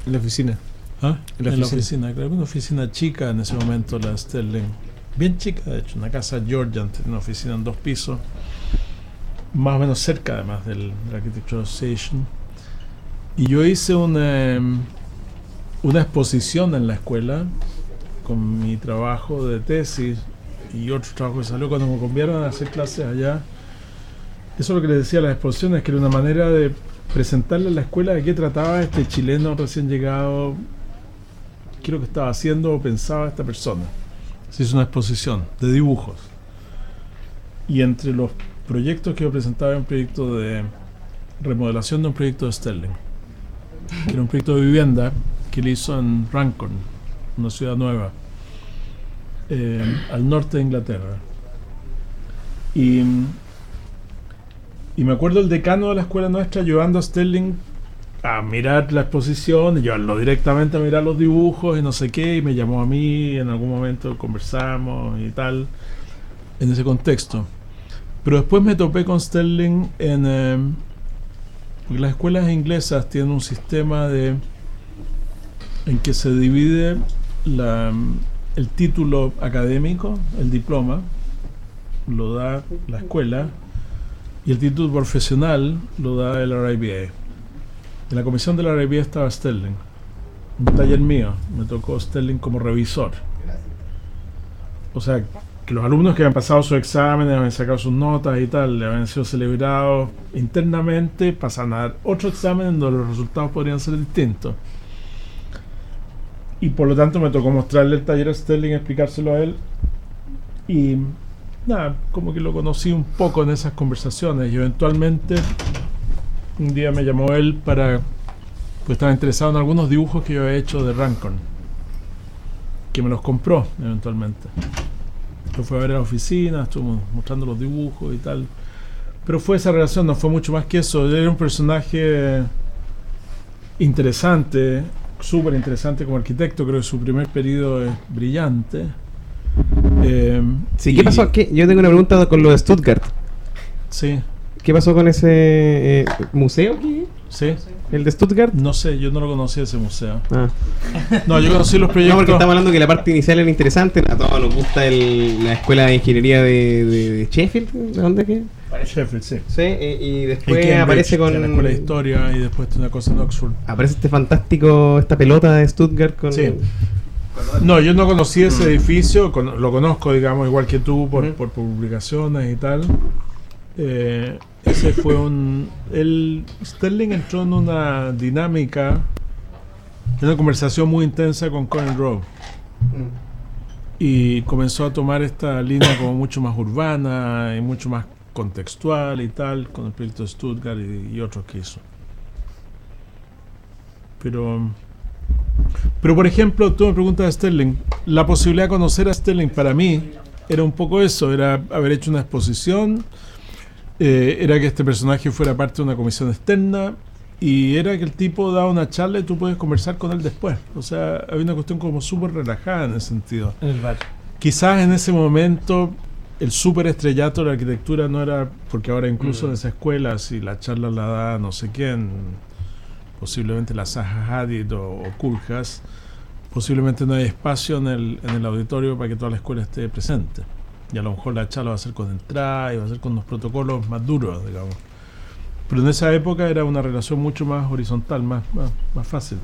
En la oficina. ¿Ah? En la En la oficina, claro, una oficina chica en ese momento, la Sterling. Bien chica, de hecho, una casa Georgian, tenía una oficina en 2 pisos, más o menos cerca además del Architectural Association. Y yo hice una exposición en la escuela con mi trabajo de tesis y otro trabajo que salió cuando me conviaron a hacer clases allá. Eso es lo que les decía a las exposiciones, que era una manera de presentarle a la escuela de qué trataba este chileno recién llegado, qué es lo que estaba haciendo o pensaba esta persona. Se hizo una exposición de dibujos. Y entre los proyectos que yo presentaba, un proyecto de remodelación de un proyecto de Sterling, que era un proyecto de vivienda que él hizo en Runcorn, una ciudad nueva, al norte de Inglaterra. Y me acuerdo el decano de la escuela nuestra llevando a Sterling a mirar la exposición y llevarlo directamente a mirar los dibujos y no sé qué, y me llamó a mí, en algún momento conversamos y tal. en ese contexto. Pero después me topé con Sterling porque las escuelas inglesas tienen un sistema en que se divide el título académico, el diploma, lo da la escuela, y el título profesional lo da el RIBA. En la comisión de la RIBA estaba Sterling. Un taller mío, me tocó Sterling como revisor. O sea, que los alumnos que habían pasado sus exámenes, habían sacado sus notas y tal, le habían sido celebrados internamente, pasan a dar otro examen donde los resultados podrían ser distintos. Y por lo tanto me tocó mostrarle el taller a Sterling, explicárselo a él. Y nada, como que lo conocí un poco en esas conversaciones. Y eventualmente un día me llamó él pues estaba interesado en algunos dibujos que yo había hecho de Rancon, que me los compró eventualmente. Lo fue a ver a la oficina, estuvo mostrando los dibujos y tal. Pero fue esa relación, no fue mucho más que eso. Él era un personaje interesante, súper interesante como arquitecto. Creo que su primer periodo es brillante. Sí, ¿qué pasó? Yo tengo una pregunta con lo de Stuttgart. Sí. ¿Qué pasó con ese museo? Sí. ¿El de Stuttgart? No sé, yo no lo conocía ese museo. Ah. No, yo conocí los proyectos. No, porque estamos hablando que la parte inicial era interesante. A todos nos gusta la escuela de ingeniería de Sheffield. ¿De dónde es que? Sheffield, sí. Sí, y después Cambridge, aparece con... la escuela de historia, y después una cosa en Oxford. Aparece esta pelota de Stuttgart con... Sí. No, yo no conocí ese edificio, lo conozco, digamos, igual que tú, por publicaciones y tal. Ese fue Sterling entró en una dinámica, en una conversación muy intensa con Conan Rowe. Y comenzó a tomar esta línea como mucho más urbana y mucho más contextual y tal, con el proyecto de Stuttgart y otros que hizo. Pero por ejemplo, tú me preguntas a Sterling, la posibilidad de conocer a Sterling para mí era un poco eso, era haber hecho una exposición, era que este personaje fuera parte de una comisión externa, y era que el tipo daba una charla y tú puedes conversar con él después. O sea, había una cuestión como súper relajada en ese sentido. En el bar. Quizás en ese momento el súper estrellato de la arquitectura no era, porque ahora incluso en esa escuela, si la charla la da no sé quién, posiblemente la Zaha Hadid o Koolhaas, posiblemente no hay espacio en el auditorio para que toda la escuela esté presente. Y a lo mejor la charla va a ser con entrada y va a ser con unos protocolos más duros, digamos. Pero en esa época era una relación mucho más horizontal, más fácil.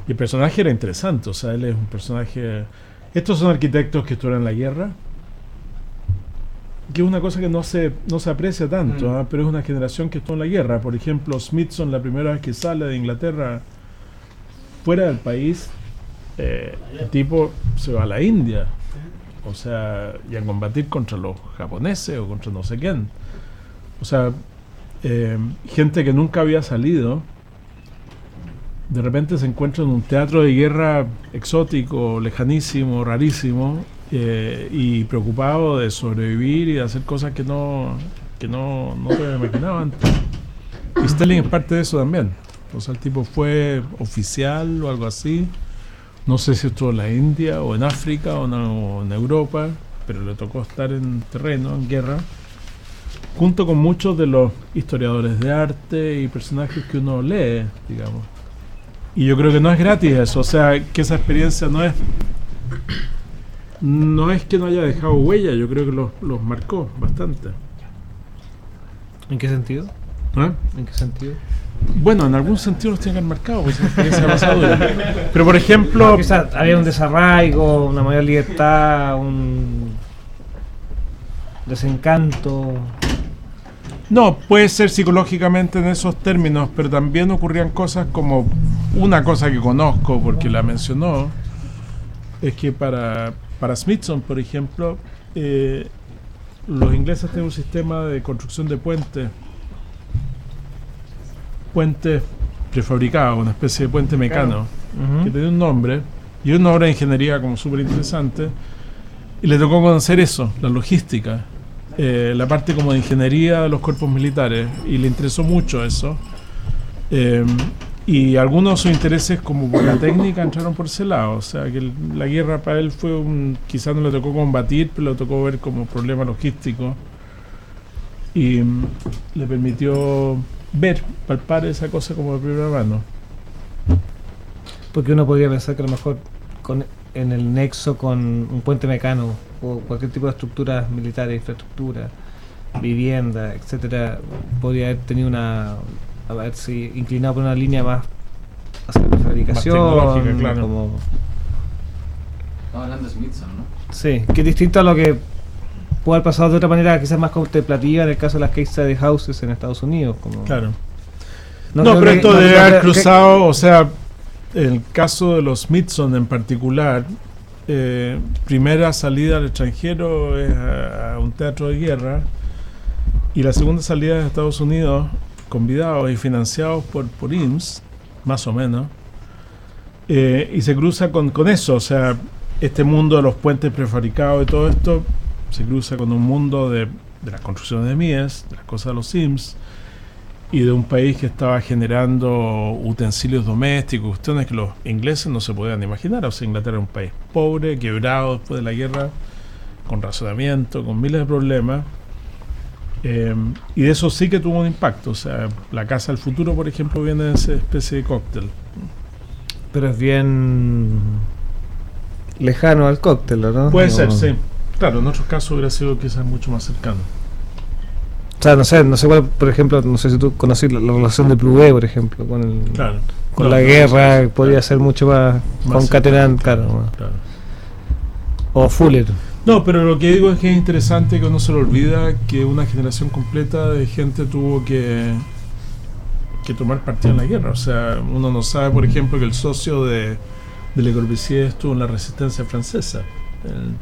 Y el personaje era interesante, o sea, él es un personaje... Estos son arquitectos que estuvieron en la guerra, que es una cosa que no se aprecia tanto, pero es una generación que estuvo en la guerra. Por ejemplo, Smithson, la primera vez que sale de Inglaterra fuera del país, el tipo se va a la India, o sea, y a combatir contra los japoneses o contra no sé quién. O sea, gente que nunca había salido, de repente se encuentra en un teatro de guerra exótico, lejanísimo, rarísimo, y preocupado de sobrevivir y de hacer cosas que no te imaginaban. Y Sterling es parte de eso también. O sea, el tipo fue oficial o algo así. No sé si estuvo en la India o en África o en Europa, pero le tocó estar en terreno, en guerra, junto con muchos de los historiadores de arte y personajes que uno lee, digamos. Y yo creo que no es gratis eso, o sea, que esa experiencia no es que no haya dejado huella, yo creo que los marcó bastante. ¿En qué sentido? ¿Eh? ¿En qué sentido? Bueno, en algún sentido los tiene que haber marcado, pues esa experiencia pasada. Pero por ejemplo... No, quizás había un desarraigo, una mayor libertad, un desencanto... No, puede ser psicológicamente en esos términos, pero también ocurrían cosas como una cosa que conozco porque la mencionó, es que para Smithson, por ejemplo, los ingleses tienen un sistema de construcción de puentes prefabricados, una especie de puente mecano, que tenía un nombre, y una obra de ingeniería como súper interesante, y le tocó conocer eso, la logística. La parte como de ingeniería de los cuerpos militares, y le interesó mucho eso, Y algunos de sus intereses, como por la técnica, entraron por ese lado. O sea, que la guerra para él fue quizás no le tocó combatir, pero le tocó ver como problema logístico. Y le permitió palpar esa cosa como de primera mano. Porque uno podría pensar que a lo mejor en el nexo con un puente mecano o cualquier tipo de estructuras militares, infraestructura, vivienda, etcétera, podría haber tenido inclinado por una línea más hacia la fabricación, más tecnológica, claro. Como, Estamos hablando de Smithson, ¿no? sí, que es distinto a lo que puede haber pasado de otra manera, quizás más contemplativa en el caso de las case study houses en Estados Unidos. Como, Claro. no No, creo pero que- esto no debe creo haber que- cruzado, o sea, el caso de los Smithson en particular, primera salida al extranjero es a un teatro de guerra, y la segunda salida es a Estados Unidos, convidados y financiados por IMSS, más o menos, y se cruza con eso, o sea, este mundo de los puentes prefabricados y todo esto se cruza con un mundo de las construcciones de Mies, de las cosas de los Sims, y de un país que estaba generando utensilios domésticos, cuestiones que los ingleses no se podían imaginar. O sea, Inglaterra era un país pobre, quebrado después de la guerra, con razonamiento, con miles de problemas. Y de eso sí que tuvo un impacto. O sea, la Casa del Futuro, por ejemplo, viene de esa especie de cóctel. Pero es bien lejano al cóctel, ¿no? Puede No- ser, sí. Claro, en otros casos hubiera sido quizás mucho más cercano. O sea, no sé cuál, por ejemplo, no sé si tú conoces la relación de Plouvé, por ejemplo, con Claro. con No, la no, guerra, sí, podría claro. ser mucho más concatenante, claro. Claro. O Fuller. No, pero lo que digo es que es interesante que no se le olvida que una generación completa de gente tuvo que tomar partido en la guerra. O sea, uno no sabe, por ejemplo, que el socio de Le Corbusier estuvo en la resistencia francesa, el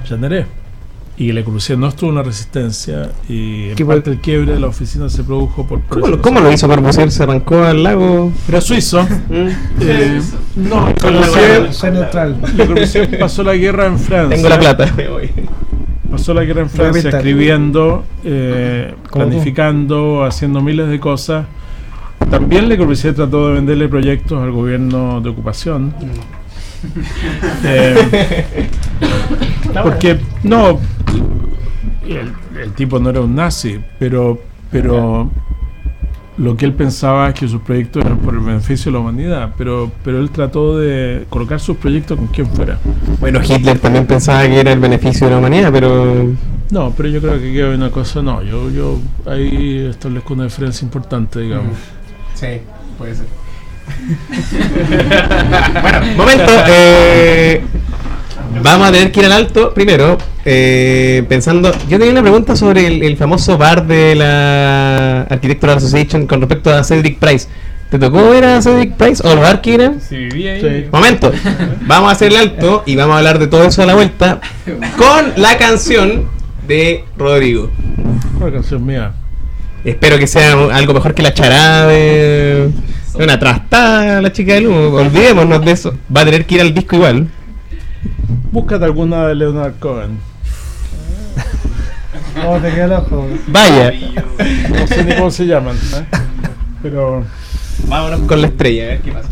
Jeanneret. Y Le Corbusier no estuvo en la resistencia, y en ¿Qué parte el quiebre de la oficina se produjo por ¿Cómo lo hizo Corbusier? ¿Se arrancó al lago? Era suizo. No, Le Soy Corbusier, neutral. Le Corbusier pasó la guerra en Francia. Tengo la plata. Pasó la guerra en Francia Repita. escribiendo, ¿Cómo? planificando, haciendo miles de cosas. También Le Corbusier trató de venderle proyectos al gobierno de ocupación. Porque no, el tipo no era un nazi, pero lo que él pensaba es que sus proyectos eran por el beneficio de la humanidad, pero él trató de colocar sus proyectos con quien fuera. Bueno, Hitler también pensaba que era el beneficio de la humanidad, pero No, pero yo creo que aquí hay una cosa, no, yo ahí establezco una diferencia importante, digamos. sí, puede ser. Bueno, momento. Vamos a tener que ir al alto primero. Pensando, yo tenía una pregunta sobre el famoso bar de la Architectural Association con respecto a Cedric Price. ¿Te tocó ver a Cedric Price o el bar que era? Si vivía ahí. Sí. Momento, vamos a hacer el alto y vamos a hablar de todo eso a la vuelta con la canción de Rodrigo. Una canción mía. Espero que sea algo mejor que la charada de una trastada la chica del humo. Olvidémonos de eso. Va a tener que ir al disco igual. Búscate alguna de Leonard Cohen. Oh, te queda el ojo. Vaya, No sé ni cómo se llaman, ¿eh? Pero vámonos con la estrella, a ver qué pasa.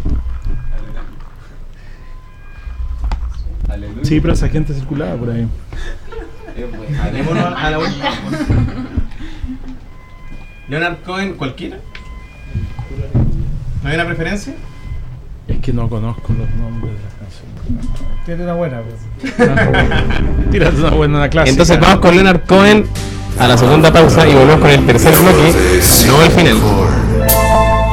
sí, pero esa gente circulaba por ahí. Démonos a la vuelta. Leonard Cohen, cualquiera. ¿No hay una preferencia? Es que no conozco los nombres de las canciones. Tiene una buena, pues. Tírate una buena clásica. Entonces vamos con Leonard Cohen a la segunda pausa y volvemos con el tercer bloque, no el final.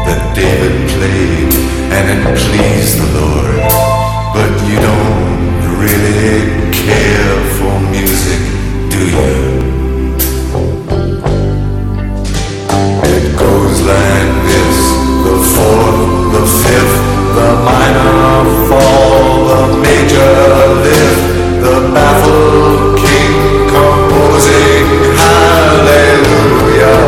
That David played and it pleased the Lord, but you don't really care for music, do you? It goes like this: the fourth, the fifth, the minor fall, the major lift, the baffled king composing hallelujah.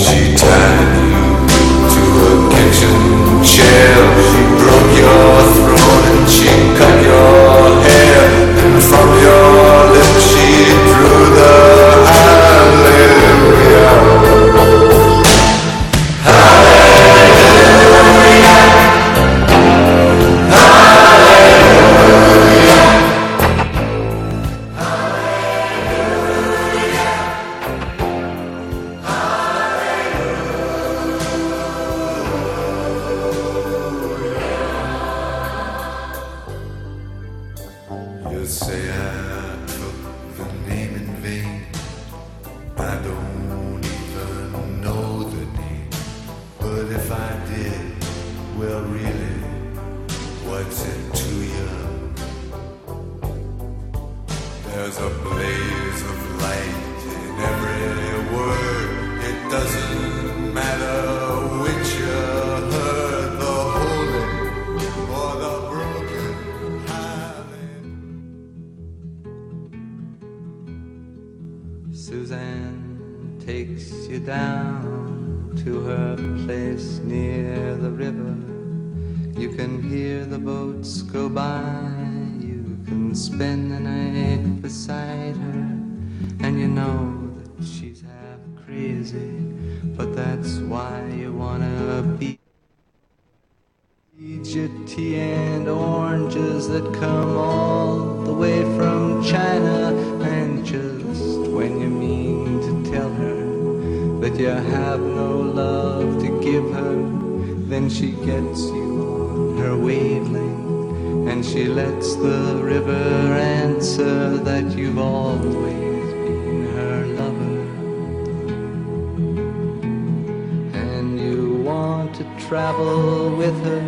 She tied you to a kitchen chair. She broke your throat and she cut your hair. And from your lips she drew the hallelujah. You say I took the name in vain. I don't even know the name. But if I did, well really, what's it to you? There's a blaze of light in every word. It doesn't matter which you heard, the holy or the broken hearted. Suzanne takes you down to her place near the river. You can hear the boats go by. You can spend the night beside her. And you know that she's half crazy, but that's why you wanna be. Your tea and oranges that come all the way from China. And just when you mean to tell her that you have no love to give her, then she gets you on her wavelength, and she lets the river answer that you've always been her lover. And you want to travel with her,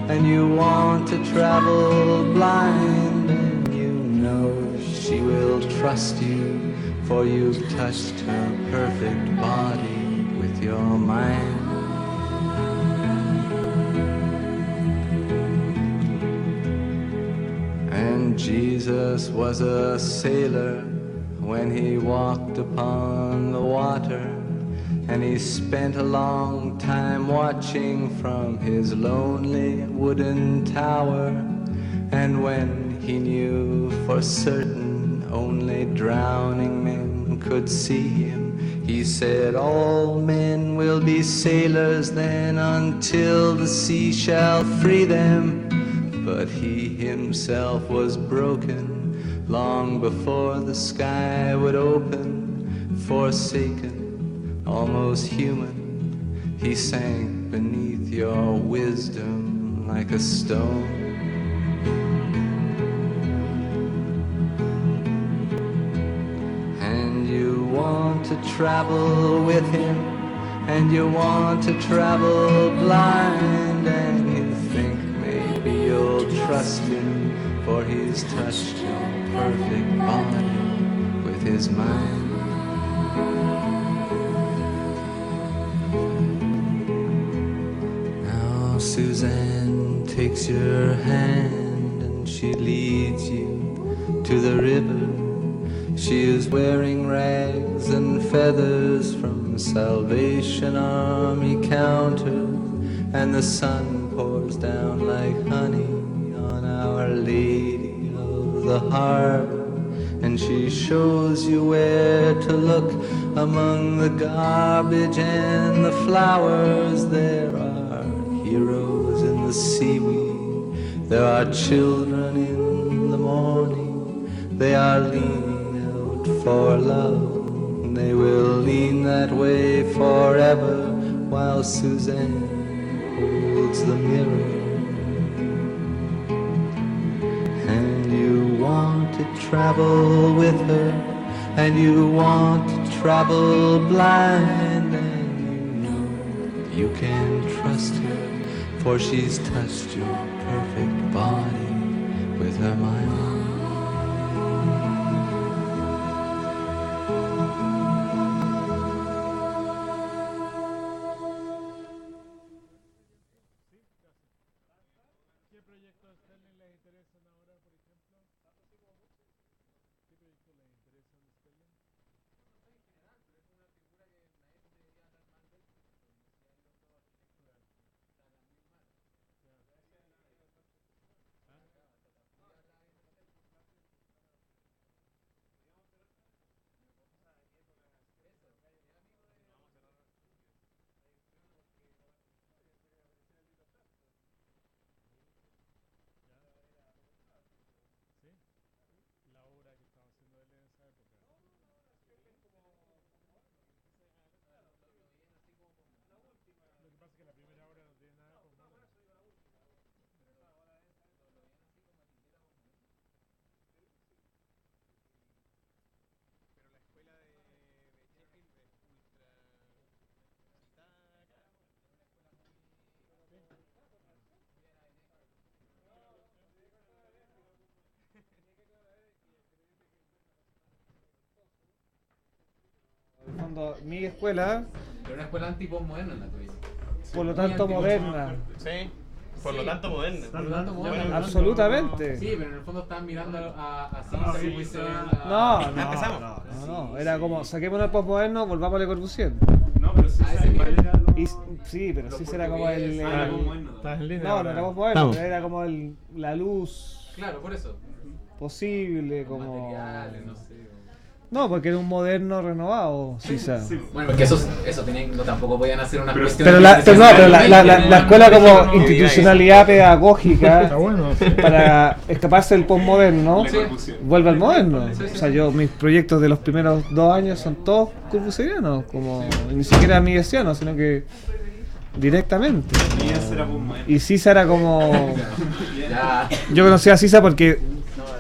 and you want to travel blind, and you know she will trust you, for you've touched her perfect body with your mind. And Jesus was a sailor when he walked upon the water, and he spent a long time watching from his lonely wooden tower. And when he knew for certain only drowning men could see him, he said, all men will be sailors then until the sea shall free them. But he himself was broken long before the sky would open. Forsaken, almost human, he sank beneath your wisdom like a stone. And you want to travel with him, and you want to travel blind, and you think maybe you'll trust him, for he's touched your perfect body with his mind. Now Suzanne takes your hand and she leads you to the river. She is wearing rags and feathers from Salvation Army counters, and the sun pours down like honey on Our Lady of the Harbor. And she shows you where to look among the garbage and the flowers. There are heroes in the seaweed, there are children in the morning. They are leaning out for love, and they will lean that way forever, while Suzanne holds the mirror. And you want to travel with her, and you want to travel blind, and you know you can trust her, for she's touched your perfect body with her mind. En el fondo, mi escuela, Pero una escuela anti-postmoderna en la tuya. por lo tanto, moderna. Sí, por lo tanto moderna. Por lo tanto, moderna. Absolutamente. Sí, pero en el fondo estaban mirando a Cisa, No, era como, saquemos el postmoderno, volvamos a Le Corbusier. No, pero sí, Sí, pero sí será como el... ¿Estás en línea? No, no era postmoderno, Estamos. pero era como la luz Claro, por eso. posible, como... Materiales, no sé. No, porque era un moderno renovado, Sisa. Bueno, porque eso tenían, no, tampoco podían hacer una cuestión. Pero la escuela como institucionalidad pedagógica Está bueno. Sí. para escaparse del postmoderno, Sí. vuelve al moderno. Sí, sí. O sea, mis proyectos de los primeros 2 años son todos corbusierianos, como ni siquiera miguesianos, sino que directamente. Y Sisa era como... Ya. Yo conocí a Sisa porque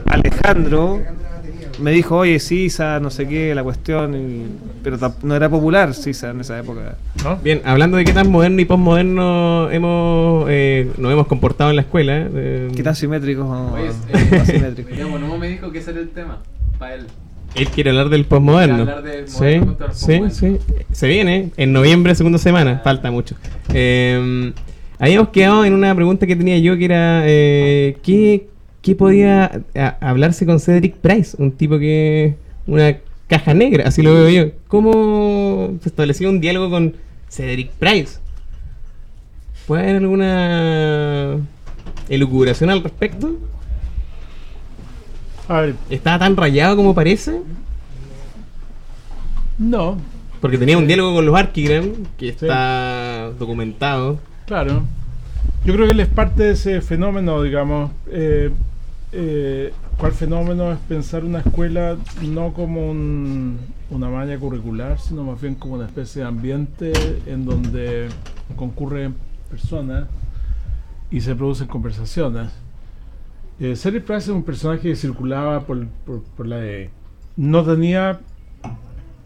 Alejandro me dijo, oye, Sisa, no sé qué, la cuestión, pero no era popular Sisa en esa época. ¿No? Bien, hablando de qué tan moderno y postmoderno nos hemos comportado en la escuela. ¿Qué tan simétricos o Oye, asimétricos? digamos, no me dijo que ese era el tema. Para él. Él quiere hablar del postmoderno. Quiere hablar del moderno contra el Sí, postmoderno. sí. Se viene en noviembre, segunda semana. Falta mucho. Habíamos quedado en una pregunta que tenía yo que era ¿qué podía hablarse con Cedric Price? Un tipo que... una caja negra, así lo veo yo. ¿Cómo se establecía un diálogo con Cedric Price? ¿Puede haber alguna elucubración al respecto? A ver, ¿Estaba tan rayado como parece? no, Porque tenía un diálogo con los Archigram que está documentado. claro. Yo creo que él es parte de ese fenómeno, digamos. ¿Cuál fenómeno es pensar una escuela no como una malla curricular, sino más bien como una especie de ambiente en donde concurren personas y se producen conversaciones? Cedric Price es un personaje que circulaba por la E. No tenía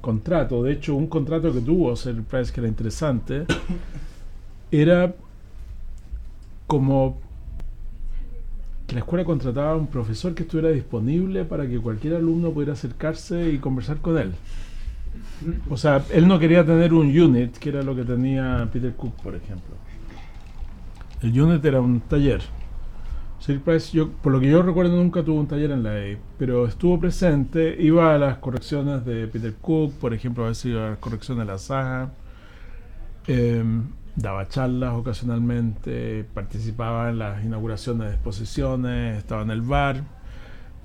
contrato, de hecho un contrato que tuvo Cedric Price que era interesante era como que la escuela contrataba a un profesor que estuviera disponible para que cualquier alumno pudiera acercarse y conversar con él. O sea, él no quería tener un unit, que era lo que tenía Peter Cook, por ejemplo. El unit era un taller. Cedric Price, por lo que yo recuerdo, nunca tuvo un taller en la EI, pero estuvo presente, iba a las correcciones de Peter Cook, por ejemplo, a veces iba a las correcciones de la Saga, daba charlas ocasionalmente, participaba en las inauguraciones de exposiciones, estaba en el bar,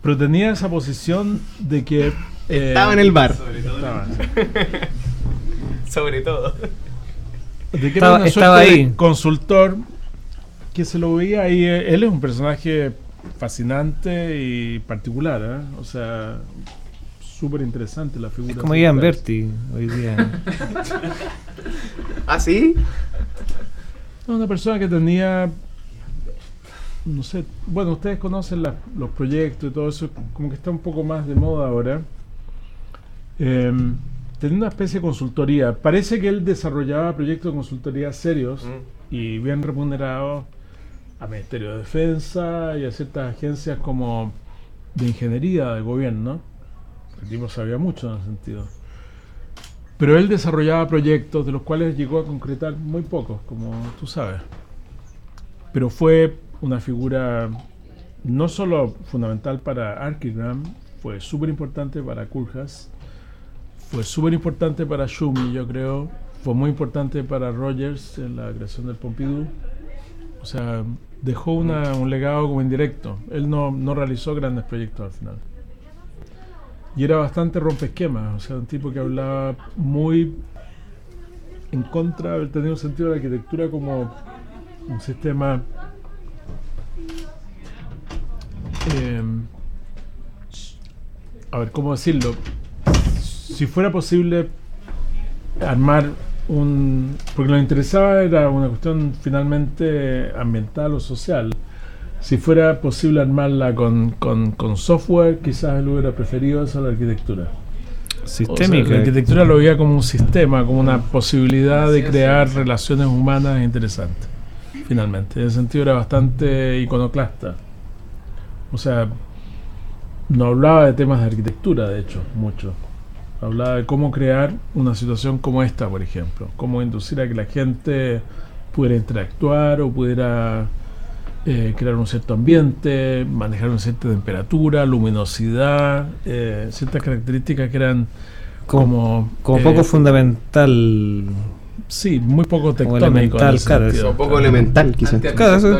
pero tenía esa posición de que... Estaba en el bar. estaba, sí. Sobre todo. De que era una Estaba suerte ahí. de consultor que se lo veía ahí. Él es un personaje fascinante y particular, ¿eh? O sea, súper interesante la figura. Es como de Ian Price. Berti hoy día. ¿Ah, sí? Una persona que tenía, no sé, bueno, ustedes conocen los proyectos y todo eso, como que está un poco más de moda ahora. Tenía una especie de consultoría. Parece que él desarrollaba proyectos de consultoría serios y bien remunerados a Ministerio de Defensa y a ciertas agencias como de ingeniería del gobierno. El tipo sabía mucho en ese sentido. Pero él desarrollaba proyectos de los cuales llegó a concretar muy pocos, como tú sabes. Pero fue una figura no solo fundamental para Archigram, fue súper importante para Koolhaas, fue súper importante para Schumi, yo creo, fue muy importante para Rogers en la creación del Pompidou. O sea, dejó un legado como indirecto. Él no realizó grandes proyectos al final. Y era bastante rompeesquemas, o sea, un tipo que hablaba muy en contra, él tenía un sentido de la arquitectura como un sistema a ver, ¿cómo decirlo? Si fuera posible armar porque lo que interesaba era una cuestión finalmente ambiental o social. Si fuera posible armarla con software, quizás él hubiera preferido eso a la arquitectura. Sistémica. O sea, la arquitectura lo veía como un sistema, como una posibilidad de crear relaciones humanas interesantes, finalmente. En ese sentido era bastante iconoclasta. O sea, no hablaba de temas de arquitectura, de hecho, mucho. Hablaba de cómo crear una situación como esta, por ejemplo. Cómo inducir a que la gente pudiera interactuar o pudiera crear un cierto ambiente, manejar una cierta temperatura, luminosidad, ciertas características que eran como poco fundamental. Sí, muy poco tectónico. Elemental, claro, Un poco elemental, quizás. Claro, eso.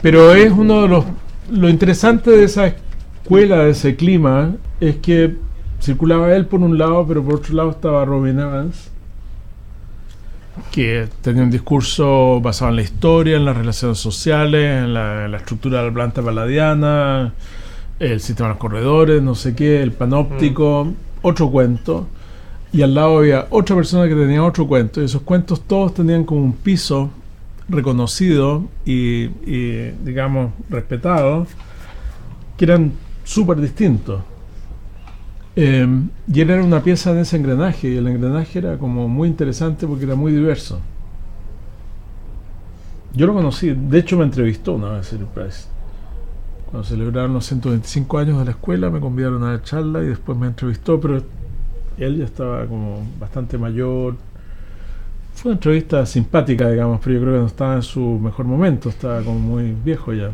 Pero es uno de los... Lo interesante de esa escuela, de ese clima, es que circulaba él por un lado, pero por otro lado estaba Robin Evans, que tenía un discurso basado en la historia, en las relaciones sociales, en la estructura de la planta palladiana, el sistema de los corredores, no sé qué, el panóptico, otro cuento. Y al lado había otra persona que tenía otro cuento, y esos cuentos todos tenían como un piso reconocido y digamos, respetado, que eran súper distintos. Y él era una pieza de ese engranaje, y el engranaje era como muy interesante porque era muy diverso. Yo lo conocí, de hecho me entrevistó una vez Philip Price. Cuando celebraron los 125 años de la escuela, me convidaron a la charla y después me entrevistó, pero él ya estaba como bastante mayor. Fue una entrevista simpática, digamos, pero yo creo que no estaba en su mejor momento, estaba como muy viejo ya.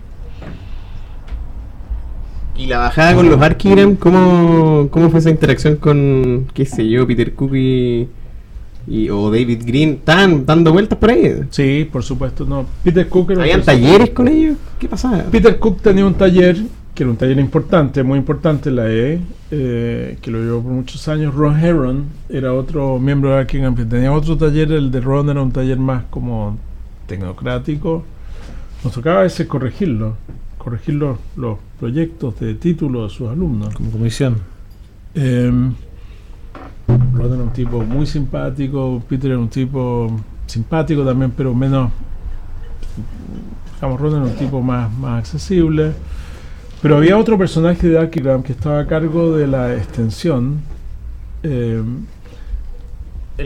Y la bajada con los Archigram, ¿cómo fue esa interacción con, qué sé yo, Peter Cook o David Green? ¿Estaban dando vueltas por ahí? Sí, por supuesto, no. Peter Cook era ¿Habían talleres con ellos? ¿Qué pasaba? Peter Cook tenía un taller, que era un taller importante, muy importante en la que lo llevó por muchos años. Ron Heron era otro miembro de Archigram, que tenía otro taller. El de Ron era un taller más como tecnocrático. Nos tocaba a veces corregir los proyectos de título de sus alumnos. Como comisión. Ron era un tipo muy simpático, Peter era un tipo simpático también, pero menos, digamos, Ron era un tipo más accesible. Pero había otro personaje de Archigram que estaba a cargo de la extensión. El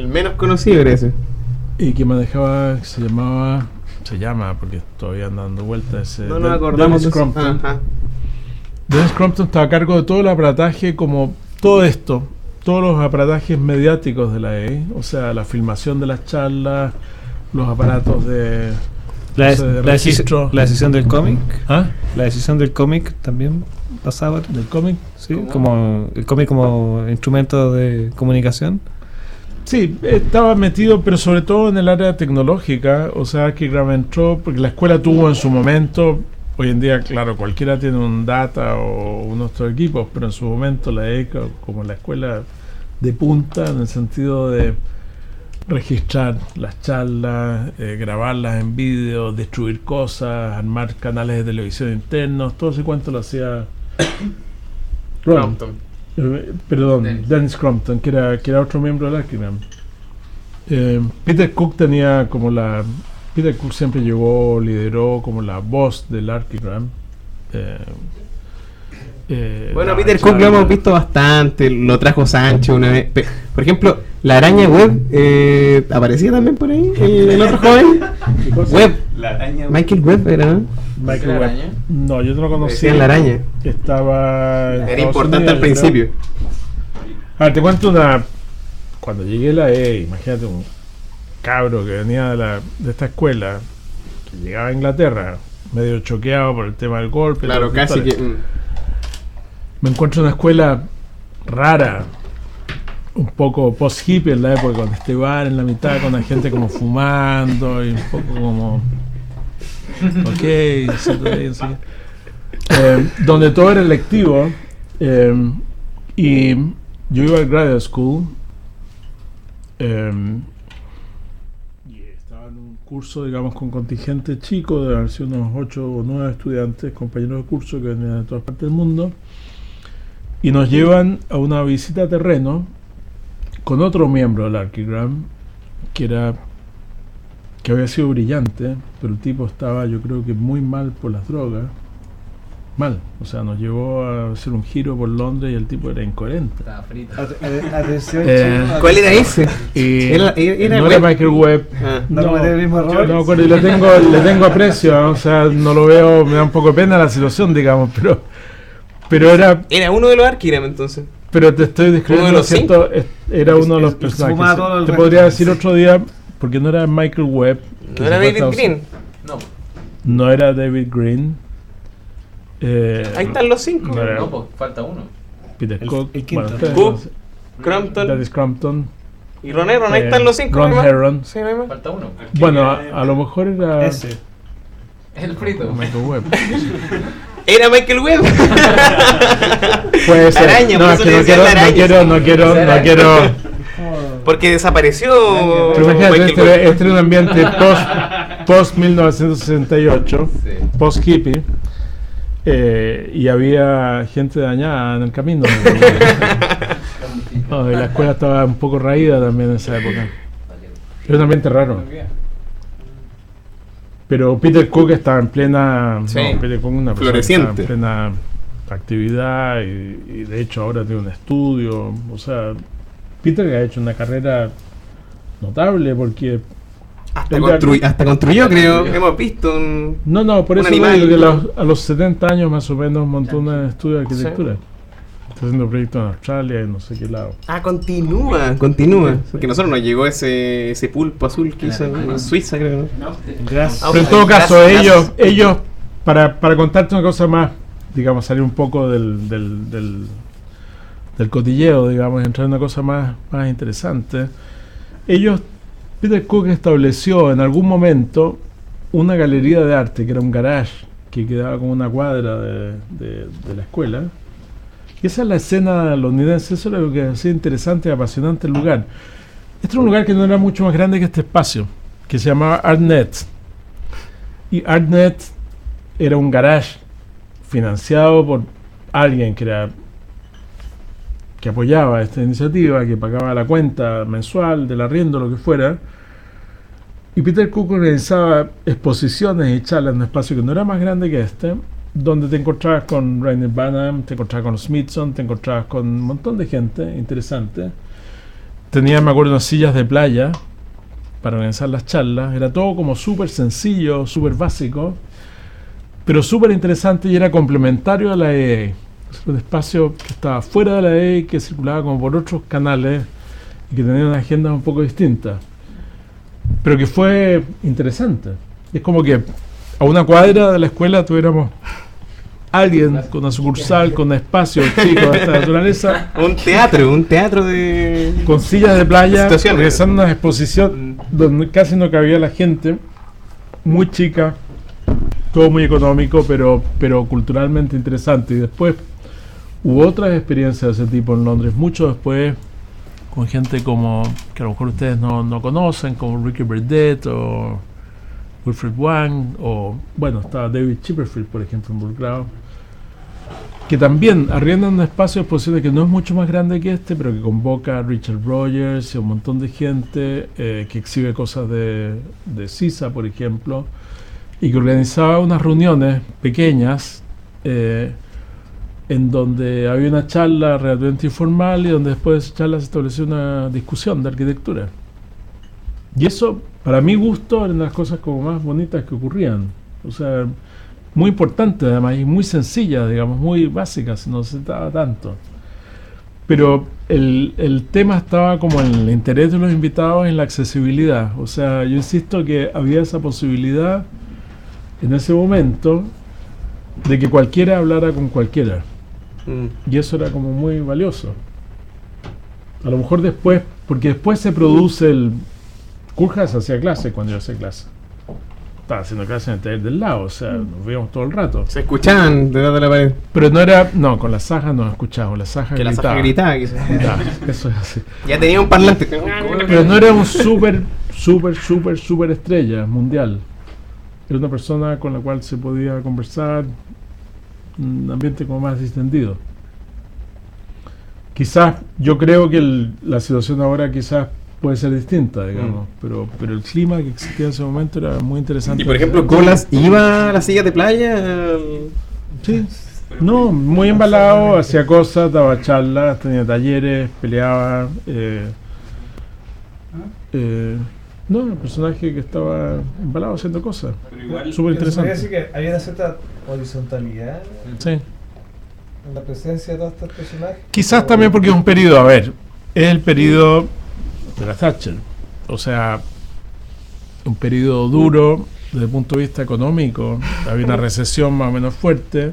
menos conocido era ese. Y que manejaba, se llama, porque todavía anda dando vueltas, no nos acordamos. Dennis Crompton. Dennis Crompton estaba a cargo de todo el aparataje, como todo esto, todos los aparatajes mediáticos de la o sea, la filmación de las charlas, los aparatos de registro. La decisión del cómic. ¿Ah? La decisión del cómic también pasaba. ¿Del cómic? Sí, como el cómic como instrumento de comunicación. Sí, estaba metido, pero sobre todo en el área tecnológica. O sea, que entró, porque la escuela tuvo en su momento, hoy en día, claro, cualquiera tiene un data o unos otros equipos, pero en su momento la ECA, como la escuela de punta, en el sentido de registrar las charlas, grabarlas en vídeo, destruir cosas, armar canales de televisión internos, todo ese cuento lo hacía Crompton. Dennis Crompton, que era otro miembro del Archigram. Peter Cook tenía como Peter Cook siempre lideró como la voz del Archigram. Bueno, Peter Cook lo hemos visto bastante, lo trajo Sancho una vez. Por ejemplo, la araña Webb aparecía también por ahí, el otro joven. Webb. La araña Michael Webb era, ¿no? Michael Webb. No, yo no lo conocía. Decían la araña. Era importante al principio. A ver, te cuento cuando llegué a la imagínate un cabro que venía de esta escuela, que llegaba a Inglaterra, medio choqueado por el tema del golpe. Claro, casi que... Me encuentro en una escuela rara, un poco post-hippie en la época, con este bar en la mitad, con la gente como fumando y un poco como... donde todo era electivo, y yo iba al graduate school y estaba en un curso, digamos, con contingente chico, de haber sido unos 8 o 9 estudiantes, compañeros de curso que venían de todas partes del mundo, y nos llevan a una visita a terreno con otro miembro del Archigram que había sido brillante, pero el tipo estaba, yo creo que muy mal por las drogas. Mal, o sea, nos llevó a hacer un giro por Londres y el tipo era incoherente. Estaba frito. Atención, ¿cuál era ese? No era Michael Webb. No cometí el mismo error. No, pero le tengo aprecio, o sea, no lo veo, me da un poco de pena la situación, digamos, pero era uno de los Archigram entonces. Pero te estoy Uno de describiendo, los ¿cierto? Era uno de los y se fumaba todo personajes. el Te resto. podría decir otro día, porque no era Michael Webb. que ¿No era se fue a David Estados Green? Unidos. No, No era David Green. Ahí están los 5. No era no, pues falta uno. Peter El- Cook. el quinto. ustedes Cook, conocen. Crampton Dennis Crampton. y Ron Herron. Ahí están los 5. Ron Herron. Sí, no hay más. Falta uno. Bueno, a lo mejor era Ese. El frito. Michael Webb. Era Michael Webb. Puede ser. Araña, No, por es eso que le no decían quiero, la araña. no quiero. Porque desapareció. Pero imagínate, Michael Webb. este era un ambiente post 1968, Sí. post hippie, y había gente dañada en el camino. No, y la escuela estaba un poco raída también en esa época. Era un ambiente raro. Pero Peter Cook estaba en plena. Sí. No, Peter Cook es una persona que Floreciente. estaba en plena actividad y de hecho ahora tiene un estudio. O sea, Peter ha hecho una carrera notable porque. Hasta construyó, creo. Hemos visto un... No, por Un eso animal. digo que a los 70 años más o menos montó un estudio de arquitectura. Está haciendo proyectos en Australia y no sé qué lado. Continúa. Porque a nosotros nos llegó ese pulpo azul que hizo en Suiza, creo. Gracias. Pero en todo Gracias, caso, gracias. ellos para contarte una cosa más, digamos, salir un poco del cotilleo, digamos, y entrar en una cosa más interesante, Peter Cook estableció en algún momento una galería de arte, que era un garage, que quedaba como una cuadra de la escuela. Y esa es la escena londinense, eso era lo que hacía interesante y apasionante el lugar. Este era un lugar que no era mucho más grande que este espacio, que se llamaba ArtNet. Y ArtNet era un garage financiado por alguien que apoyaba esta iniciativa, que pagaba la cuenta mensual del arriendo, lo que fuera. Y Peter Cook organizaba exposiciones y charlas en un espacio que no era más grande que este, donde te encontrabas con Rainer Banham, te encontrabas con Smithson, te encontrabas con un montón de gente interesante. Tenía, me acuerdo, unas sillas de playa para organizar las charlas. Era todo como súper sencillo, súper básico, pero súper interesante y era complementario a la EA. Es un espacio que estaba fuera de la EA, que circulaba como por otros canales y que tenía una agenda un poco distinta, pero que fue interesante. Es como que a una cuadra de la escuela tuviéramos alguien con una sucursal, con espacios chicos de esta naturaleza, Un teatro de... con sillas de playa, Situaciones. realizando una exposición donde casi no cabía la gente, muy chica, todo muy económico, pero culturalmente interesante. Y después hubo otras experiencias de ese tipo en Londres, mucho después, con gente como, que a lo mejor ustedes no conocen, como Ricky Burdett o Wilfred Wang, o bueno, estaba David Chipperfield, por ejemplo, involucrado, que también arriendan un espacio de exposiciones que no es mucho más grande que este, pero que convoca a Richard Rogers y a un montón de gente, que exhibe cosas de Sisa, por ejemplo, y que organizaba unas reuniones pequeñas en donde había una charla relativamente informal y donde después de esa charla se estableció una discusión de arquitectura. Y eso, para mi gusto, eran las cosas como más bonitas que ocurrían. O sea, muy importantes además y muy sencillas, digamos, muy básicas, no se trataba tanto. Pero el tema estaba como en el interés de los invitados, en la accesibilidad. O sea, yo insisto que había esa posibilidad en ese momento de que cualquiera hablara con cualquiera. Y eso era como muy valioso. A lo mejor después, porque después se produce el... Koolhaas hacía clase cuando yo hacía clase. Estaba haciendo clase en el taller del lado, o sea, nos veíamos todo el rato. Se escuchaban detrás de la pared. Pero no era... No, con la Saja no escuchábamos, la Saja Que la gritaba. Saja gritaba. quizás. Gritaba, eso es así. Ya tenía un parlante. Pero no era un súper estrella mundial. Era una persona con la cual se podía conversar, un ambiente como más distendido. Quizás, yo creo que la situación ahora quizás puede ser distinta, digamos, pero el clima que existía en ese momento era muy interesante. Y por ejemplo, Colas iba a las sillas de playa. Sí, no, muy embalado, hacía cosas, daba charlas, tenía talleres, peleaba. No, un personaje que estaba embalado haciendo cosas. Súper interesante. Decir que había una cierta horizontalidad. Sí. en la presencia de todos estos personajes. Quizás también porque es un periodo, a ver, es el periodo de la Thatcher. O sea, un periodo duro desde el punto de vista económico. Había una recesión más o menos fuerte,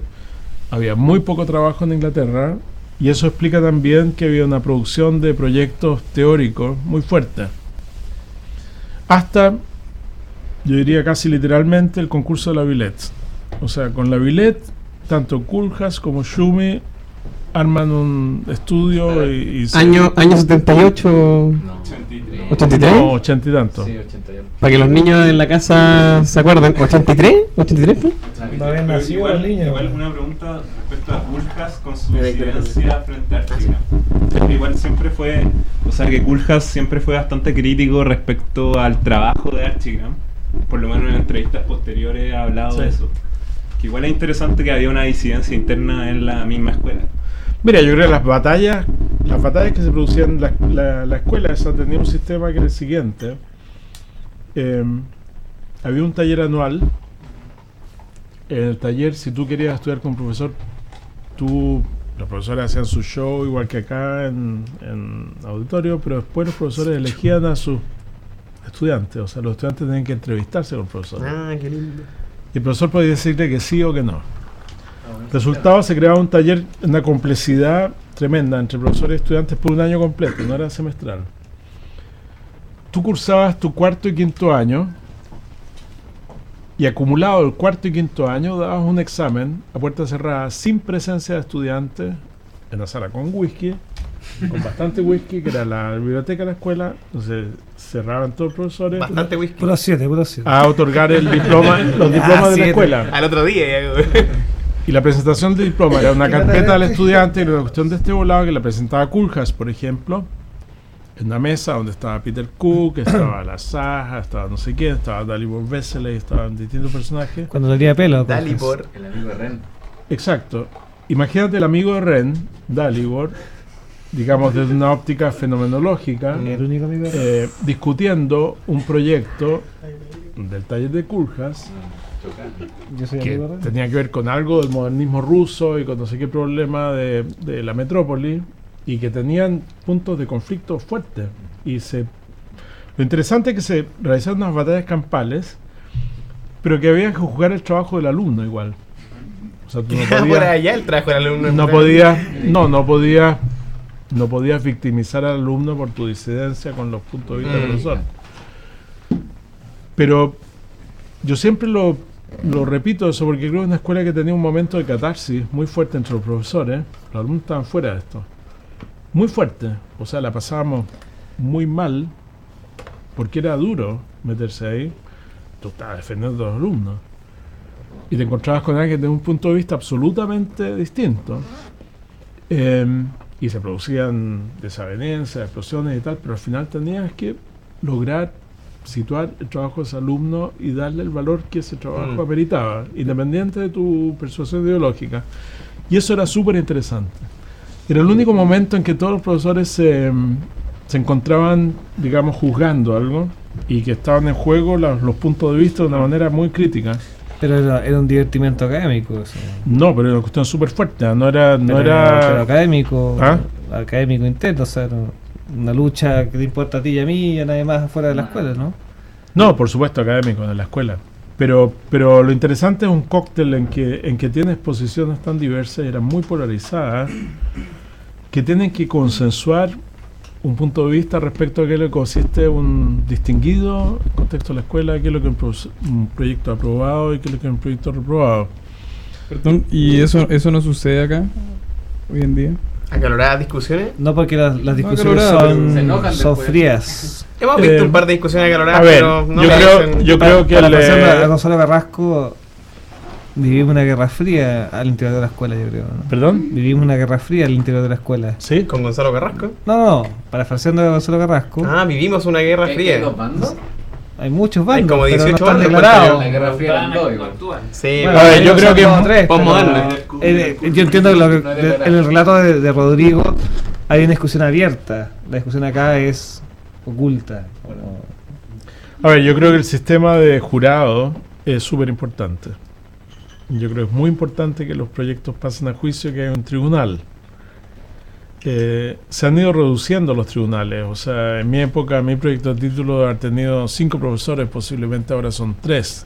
había muy poco trabajo en Inglaterra, y eso explica también que había una producción de proyectos teóricos muy fuerte. Hasta, yo diría casi literalmente, el concurso de la Villette. O sea, con la Villette, tanto Koolhaas como Schumi arman un estudio y Año 78. No. 83. No, 80 y tanto. Sí, 81. Para que los niños en la casa se acuerden. ¿83? ¿83 fue? No habían nacido los niños. Igual una pregunta respecto a Koolhaas con su disidencia frente a Archigram. Igual siempre fue, o sea que Koolhaas siempre fue bastante crítico respecto al trabajo de Archigram. Por lo menos en entrevistas posteriores ha hablado de eso. Que igual es interesante que había una disidencia interna en la misma escuela. Mira, yo creo que las batallas que se producían en la escuela esa tenía un sistema que era el siguiente. Había un taller anual. En el taller, si tú querías estudiar con un profesor, los profesores hacían su show igual que acá en auditorio, pero después los profesores elegían a sus estudiantes. O sea, los estudiantes tenían que entrevistarse con el profesor. Ah, qué lindo. Y el profesor podía decirle que sí o que no. Resultado, se creaba un taller, una complejidad tremenda entre profesores y estudiantes por un año completo, no era semestral. Tú cursabas tu cuarto y quinto año, y acumulado el cuarto y quinto año dabas un examen a puerta cerrada sin presencia de estudiantes, en la sala con whisky, con bastante whisky, que era la biblioteca de la escuela. Entonces cerraban todos los profesores Bastante whisky. Puro 7. a otorgar el diploma, los diplomas de la escuela. Al otro día. Y la presentación del diploma era una carpeta del estudiante y una cuestión de este volado que la presentaba Koolhaas, por ejemplo, en una mesa donde estaba Peter Cook, estaba la Saja, estaba no sé quién, estaba Dalibor Vesely, estaban distintos personajes. Cuando tenía pelo. Dalibor. El amigo de Ren. Exacto. Imagínate el amigo de Ren, Dalibor, digamos desde una óptica fenomenológica, El único amigo. discutiendo un proyecto del taller de Koolhaas Yo soy que amigo de Ren. tenía que ver con algo del modernismo ruso y con no sé qué problema de la metrópoli, y que tenían puntos de conflicto fuertes. Lo interesante es que se realizaron unas batallas campales, pero que había que juzgar el trabajo del alumno igual. O sea, tú no Por podías, allá el trabajo del alumno. no podías victimizar al alumno por tu disidencia con los puntos de vista del profesor. Pero yo siempre lo repito eso porque creo que es una escuela que tenía un momento de catarsis muy fuerte entre los profesores. Los alumnos estaban fuera de esto. Muy fuerte. O sea, la pasábamos muy mal porque era duro meterse ahí. Tú estabas defendiendo a los alumnos y te encontrabas con alguien que tenía un punto de vista absolutamente distinto. Y se producían desavenencias, explosiones y tal, pero al final tenías que lograr situar el trabajo de ese alumno y darle el valor que ese trabajo ameritaba, independiente de tu persuasión ideológica. Y eso era súper interesante. Era el único momento en que todos los profesores se encontraban, digamos, juzgando algo y que estaban en juego los puntos de vista de una manera muy crítica. Pero era un divertimento académico. Eso. No, pero era una cuestión súper fuerte. Pero Era académico. ¿Ah? Académico interno. O sea, una lucha que te importa a ti y a mí y a nadie más fuera de la escuela, ¿no? No, por supuesto, académico de la escuela. Pero lo interesante es un cóctel en que tienes posiciones tan diversas y eran muy polarizadas, que tienen que consensuar un punto de vista respecto a qué es lo que consiste un distinguido contexto de la escuela, qué es lo que es un proyecto aprobado y qué es lo que es un proyecto reprobado. Perdón, ¿y eso no sucede acá hoy en día? ¿Acaloradas discusiones? No, porque las discusiones acaloradas, pero se son enojan después. frías. Hemos visto un par de discusiones acaloradas, A ver, pero no yo creo que Para pasar a Gonzalo Carrasco, vivimos una guerra fría al interior de la escuela, yo creo, ¿no? ¿Perdón? Vivimos una guerra fría al interior de la escuela. ¿Sí? ¿Con Gonzalo Carrasco? No, parafraseando a Gonzalo Carrasco, Vivimos una guerra ¿Qué fría. dos bandos? hay muchos Hay bandos, como pero no 18 están bandos, declarados. La Guerra Fría eran dos igual. Sí, Bueno, A ver, yo ellos creo son que como tres, postmoderno. pero, yo entiendo que en el relato de Rodrigo hay una discusión abierta. La discusión acá es oculta. A ver, yo creo que el sistema de jurado es súper importante. yo creo que es muy importante que los proyectos pasen a juicio, que hay un tribunal. Se han ido reduciendo los tribunales. O sea, en mi época, mi proyecto de título ha tenido 5 profesores, posiblemente ahora son 3.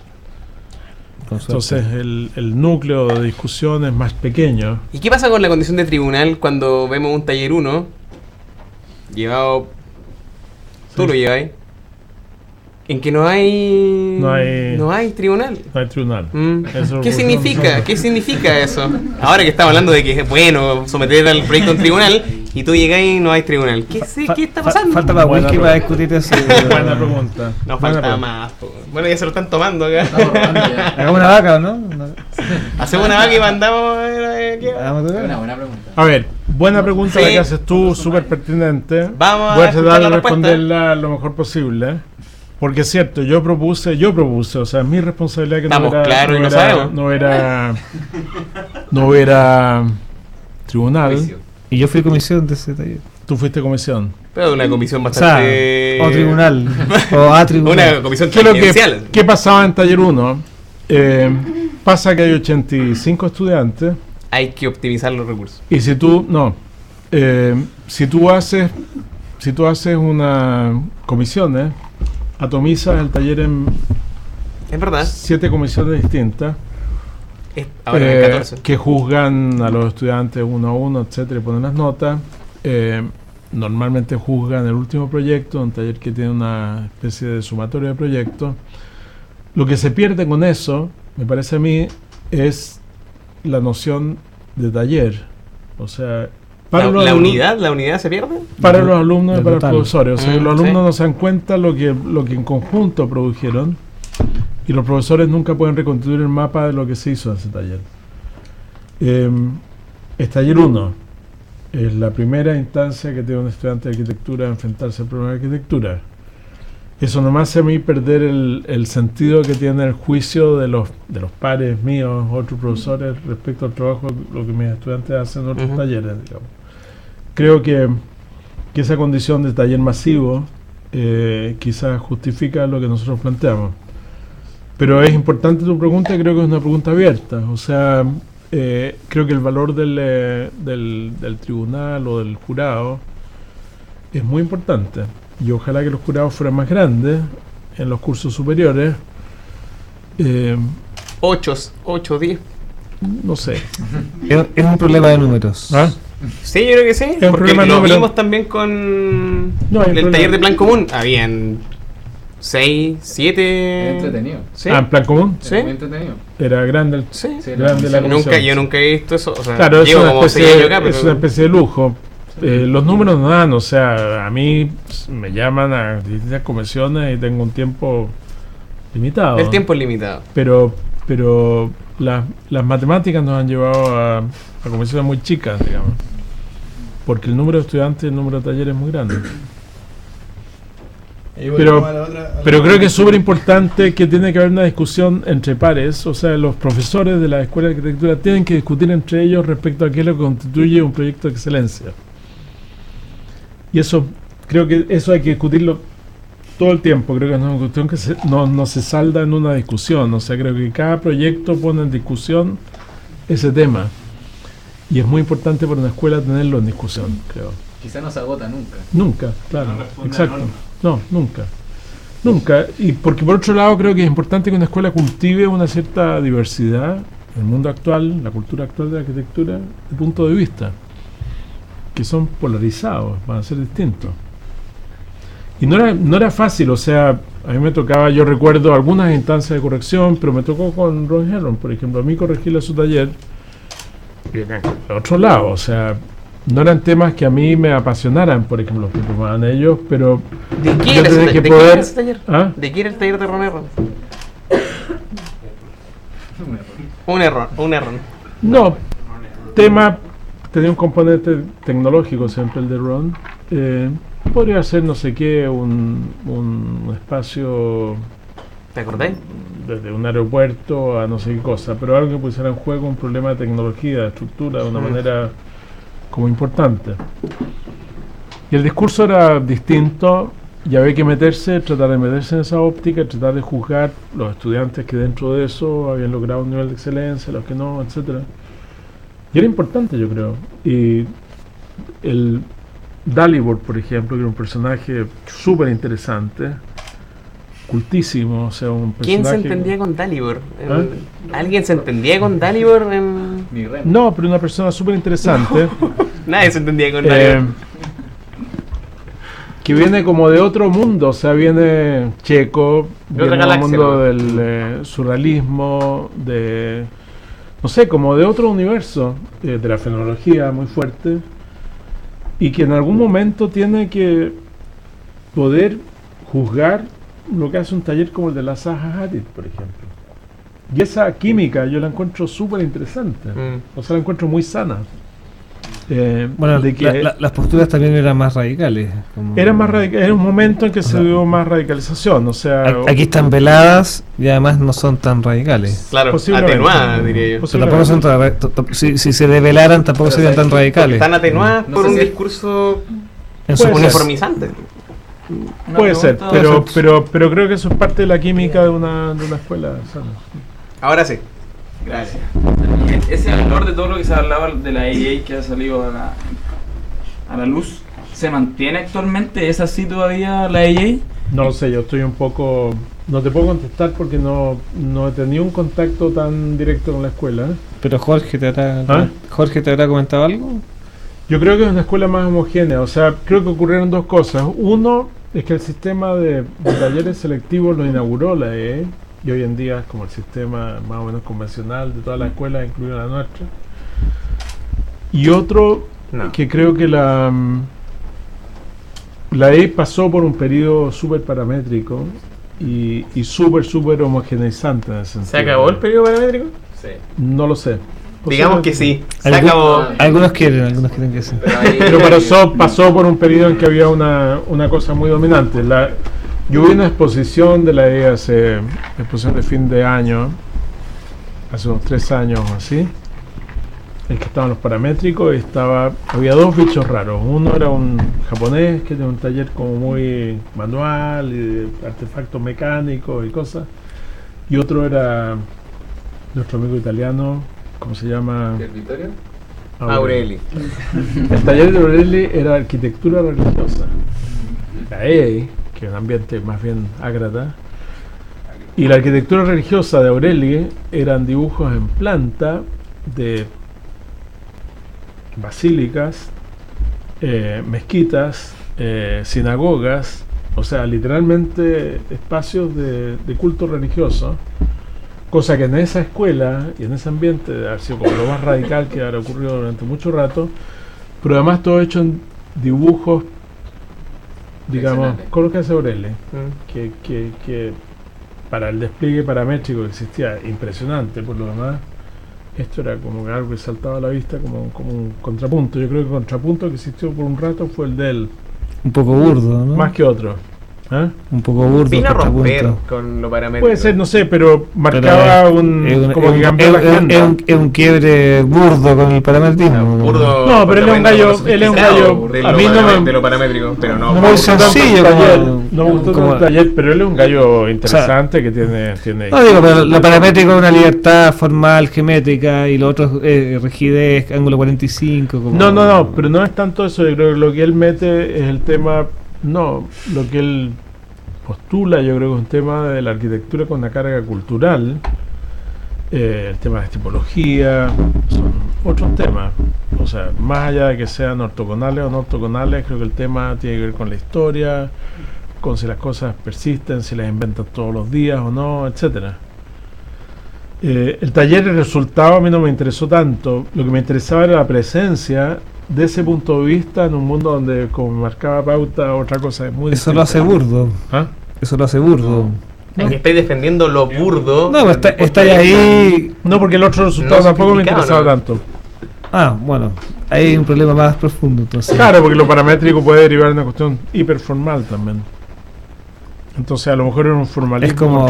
Entonces el núcleo de discusión es más pequeño. ¿Y qué pasa con la condición de tribunal cuando vemos un taller 1 llevado? Tú lo lleváis. En que no hay tribunal. No hay tribunal. ¿Qué significa? ¿Qué significa eso? Ahora que estamos hablando de que es bueno someter al proyecto a un tribunal y tú llegas y no hay tribunal. ¿Qué está pasando? Falta más whisky para discutir eso. Buena pregunta. No, falta más. Bueno, ya se lo están tomando acá. Hagamos una vaca, ¿no? Hacemos una vaca y mandamos. Una buena pregunta. A ver, buena pregunta la Sí. que haces tú, súper pertinente. Vamos Voy a a tratar escuchar de la respuesta. responderla lo mejor posible. Porque es cierto, yo propuse, o sea, es mi responsabilidad que Estamos claros y lo sabemos. no era tribunal. Y yo fui comisión de ese taller. Tú fuiste comisión. Pero una comisión O sea, bastante. o tribunal. O a tribunal. Una comisión ¿Qué es lo presidencial. ¿Qué pasaba en taller 1? Pasa que hay 85 estudiantes. Hay que optimizar los recursos. Y si tú, si tú haces una comisiones, atomizas el taller en Es verdad. 7 comisiones distintas Ahora en 14. que juzgan a los estudiantes uno a uno, etcétera, y ponen las notas. Normalmente juzgan el último proyecto, un taller que tiene una especie de sumatorio de proyectos. Lo que se pierde con eso, me parece a mí, es la noción de taller. O sea, para ¿La unidad se pierde? Para los alumnos y para los total. profesores. O sea, los sí. alumnos no se dan cuenta lo que en conjunto produjeron, y los profesores nunca pueden reconstruir el mapa de lo que se hizo en ese taller. Es taller 1. Es la primera instancia que tiene un estudiante de arquitectura a enfrentarse al problema de arquitectura. Eso no me hace a mí perder el sentido que tiene el juicio de los pares míos, otros profesores, respecto al trabajo, lo que mis estudiantes hacen en otros talleres, digamos. Creo que esa condición de taller masivo quizás justifica lo que nosotros planteamos. Pero es importante tu pregunta, creo que es una pregunta abierta. O sea, creo que el valor del tribunal o del jurado es muy importante. Y ojalá que los jurados fueran más grandes en los cursos superiores. 8, 10. No sé. Es un problema de números. ¿Ah? Sí, yo creo que sí. Es un Porque problema lo número. vimos también con No, hay un el problema. taller de plan común. Habían 6, 7. Entretenido. Sí. Ah, en plan común. Sí. Muy entretenido. Era grande el Sí. grande la comisión. Yo nunca he visto eso. O sea, Claro, es llevo una, como 6 años acá, es una pero especie de lujo. Los números no dan, o sea, a mí me llaman a distintas comisiones y tengo un tiempo limitado. el tiempo es limitado. Pero las matemáticas nos han llevado a comisiones muy chicas, digamos. Porque el número de estudiantes y el número de talleres es muy grande. Pero creo que es súper importante que tiene que haber una discusión entre pares. O sea, los profesores de la Escuela de Arquitectura tienen que discutir entre ellos respecto a qué es lo que constituye un proyecto de excelencia. Y eso, creo que eso hay que discutirlo todo el tiempo. Creo que es una cuestión que no se salda en una discusión. O sea, creo que cada proyecto pone en discusión ese tema. Y es muy importante para una escuela tenerlo en discusión, creo. Quizá no se agota nunca. Nunca, claro, No responde exacto. a norma. No, nunca. Nunca. Y porque por otro lado creo que es importante que una escuela cultive una cierta diversidad en el mundo actual, la cultura actual de la arquitectura, de punto de vista, que son polarizados, van a ser distintos. Y no era fácil, o sea, a mí me tocaba, yo recuerdo algunas instancias de corrección, pero me tocó con Ron Herron, por ejemplo, a mí corregirle su taller, y de otro lado, o sea, no eran temas que a mí me apasionaran, por ejemplo, los que tomaban ellos, pero ¿De qué yo era tenía ese, que de qué poder- era ese taller? ¿Ah? ¿De qué era el taller de Ron Herron? Un error. No, tema tenía un componente tecnológico siempre el de Ron. Podría ser no sé qué, un espacio ¿Te acordáis? desde un aeropuerto a no sé qué cosa, pero algo que pusiera en juego un problema de tecnología, de estructura, de una manera como importante. Y el discurso era distinto, y había que tratar de meterse en esa óptica, tratar de juzgar los estudiantes que dentro de eso habían logrado un nivel de excelencia, los que no, etcétera. Y era importante, yo creo. Y el Dalibor, por ejemplo, que era un personaje súper interesante, cultísimo, o sea, un personaje... ¿Quién se entendía con Dalibor? ¿Alguien se entendía con Dalibor? No, pero una persona súper interesante. Nadie se entendía con Dalibor. Que viene como de otro mundo, o sea, viene checo, viene del mundo del surrealismo, de... no sé, como de otro universo, de la fenomenología muy fuerte, y que en algún momento tiene que poder juzgar lo que hace un taller como el de la Zaha Hadid, por ejemplo. Y esa química yo la encuentro súper interesante, o sea, la encuentro muy sana. Bueno, de que las posturas también eran más radicales. Eran más radicales, era un momento en que se dio más radicalización, o sea... Aquí están veladas y además no son tan radicales. Claro, atenuadas, diría yo. Tampoco son si se develaran tampoco serían tan radicales. Están atenuadas por un discurso uniformizante. Puede ser, pero creo que eso es parte de la química de una escuela sana. Ahora sí. Gracias. Ese valor de todo lo que se hablaba de la AA que ha salido a la luz, ¿se mantiene actualmente? ¿Es así todavía la AA? No lo sé, yo estoy un poco... No te puedo contestar porque no he tenido un contacto tan directo con la escuela. Pero Jorge te habrá comentado algo. Yo creo que es una escuela más homogénea, o sea, creo que ocurrieron dos cosas. Uno es que el sistema de talleres selectivos lo inauguró la AA, y hoy en día es como el sistema más o menos convencional de todas las escuelas, incluida la nuestra. Y otro, que creo que la EI pasó por un periodo súper paramétrico y súper homogeneizante en ese sentido. ¿Se acabó el periodo paramétrico? Sí. No lo sé. Digamos que sí, se acabó. Algunos quieren que sí. Pero pasó por un periodo en que había una cosa muy dominante. Yo vi una exposición de la EA exposición de fin de año, hace unos 3 años o así, en que estaban los paramétricos y había dos bichos raros. Uno era un japonés que tenía un taller como muy manual y de artefactos mecánicos y cosas, y otro era nuestro amigo italiano, ¿cómo se llama? ¿El Vittorio? Aureli. El taller de Aureli era arquitectura religiosa. La EA, que es un ambiente más bien ágrata, y la arquitectura religiosa de Aureli eran dibujos en planta de basílicas, mezquitas, sinagogas, o sea, literalmente espacios de culto religioso, cosa que en esa escuela y en ese ambiente debe haber sido como lo más radical que habrá ocurrido durante mucho rato, pero además todo hecho en dibujos, digamos, con lo que hace Aureli, que para el despliegue paramétrico que existía, impresionante por lo demás. Esto era como algo que saltaba a la vista como un contrapunto. Yo creo que el contrapunto que existió por un rato fue el de él. Un poco burdo, ¿no? Más que otro. Un poco burdo. Vino a romper con lo paramétrico. Puede ser, no sé, pero marcaba como que cambió la agenda. Es un quiebre burdo con el parametrismo. No, pero él es un gallo. A mí no me... de lo paramétrico, pero no. Muy sencillo. No me gustó tanto el taller, pero él es un gallo interesante que tiene... No digo, pero lo paramétrico es una libertad formal, geométrica, y lo otro es rigidez, ángulo 45. No, pero no es tanto eso. Yo creo que lo que él mete es el tema... No, lo que él postula, yo creo que es un tema de la arquitectura con una carga cultural, el tema de tipología, son otros temas. O sea, más allá de que sean ortogonales o no ortogonales, creo que el tema tiene que ver con la historia, con si las cosas persisten, si las inventan todos los días o no, etcétera. El taller, el resultado a mí no me interesó tanto. Lo que me interesaba era la presencia de ese punto de vista en un mundo donde, como marcaba pauta, otra cosa es muy distinta. Eso lo hace burdo. Eso lo hace burdo. Es que estáis defendiendo lo burdo. No, está ahí. No, porque el otro resultado tampoco me interesaba tanto. Bueno, hay un problema más profundo entonces. Claro, porque lo paramétrico puede derivar de una cuestión hiperformal también. Entonces a lo mejor era un formalismo. Es como,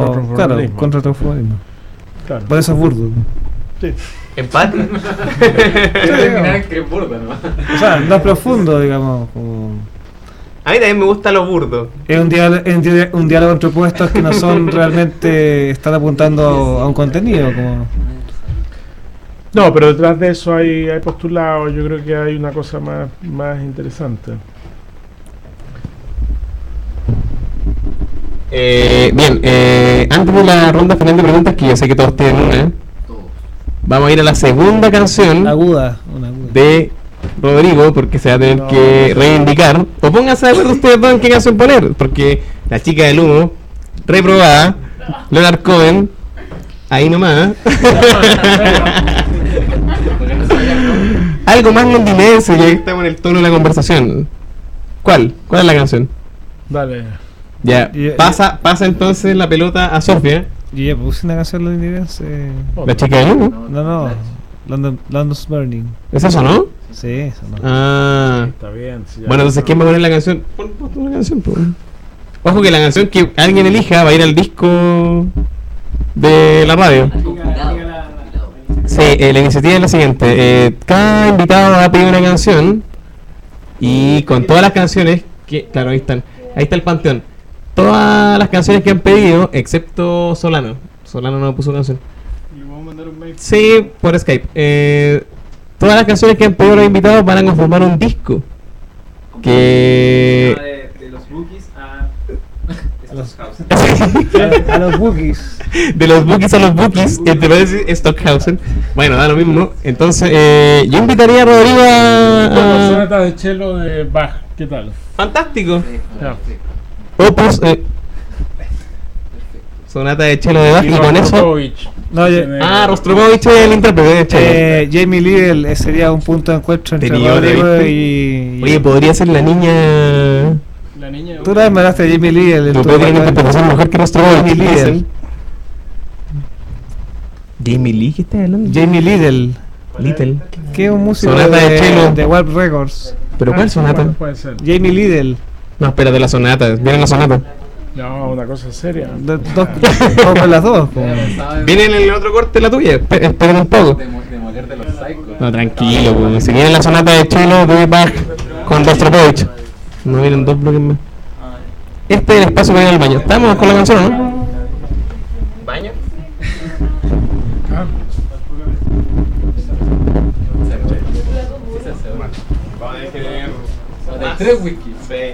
contra otro formalismo. Claro. Por eso es burdo. Sí. Empate. Que es burdo, ¿no? O sea, no es profundo, digamos. A mí también me gusta lo burdo. Es un diálogo entre opuestos que no son realmente, están apuntando a un contenido. Como... No, pero detrás de eso hay postulados, yo creo que hay una cosa más interesante. Bien, antes de la ronda final de preguntas, que yo sé que todos tienen una, vamos a ir a la segunda canción una aguda. de Rodrigo, porque se va a tener que reivindicar. O pónganse de acuerdo ustedes dos en qué canción poner, porque La Chica del Humo, reprobada, Leonard Cohen, ahí nomás. Algo más londinense, ya que estamos en el tono de la conversación. ¿Cuál es la canción? Dale. Ya, pasa entonces la pelota a Sofía. Yo ya puse una canción londinense. ¿La Chica del Humo? No. London's Burning. ¿Es eso, no? Sí, eso no. Ah. Está bien. Sí, bueno, entonces, ¿quién va a poner la canción? Pon una canción, pues. Ojo que la canción que alguien elija va a ir al disco de la radio. Sí, la iniciativa es la siguiente. Cada invitado va a pedir una canción y con todas las canciones que... Claro, ahí está el panteón. Todas las canciones que han pedido, excepto Solano. Solano no puso canción. ¿Le vamos a mandar un mail? Sí, por Skype. Todas las canciones que han pedido los invitados van a conformar un disco. Que... De los Bookies a los Bookies. De los Bookies a los Bookies, te parece Stockhausen. Bueno, da lo mismo. Entonces, yo invitaría a Rodrigo a... Sonata de Chelo de Bach, ¿qué tal? Fantástico. Ya. Opus, Sonata de Chelo de Bach, y con eso... Rostropovich. No, Rostropovich es el intérprete de Chelo. Jamie Lidl sería un punto de encuentro entre Tenía Rodrigo otra, y... Oye, podría ser la niña... La niña. Tú la mandaste a Jamie Lidl. No puede tener una interpretación mejor que Rostropovich. Jamie Lidl. Jamie Lee, ¿qué estás hablando? Jamie Lidl. Little. Que es un músico Sonata de Chelo. de Warp Records. ¿Pero cuál sonata? Puede ser. Jamie Lidl. No, espérate, la sonata. Viene la sonata. No, una cosa seria. Como las dos. Viene en el otro corte la tuya. Esperen un poco. Demoler de los Psychos. No, tranquilo, pues. Si viene la sonata de Chelo de Bach con Rostropovich. No vienen dos bloques más. Este es el espacio para ir al baño. ¿Estamos con la canción o no? ¿Baño? Vamos a tener 3 wikis. ¿Viene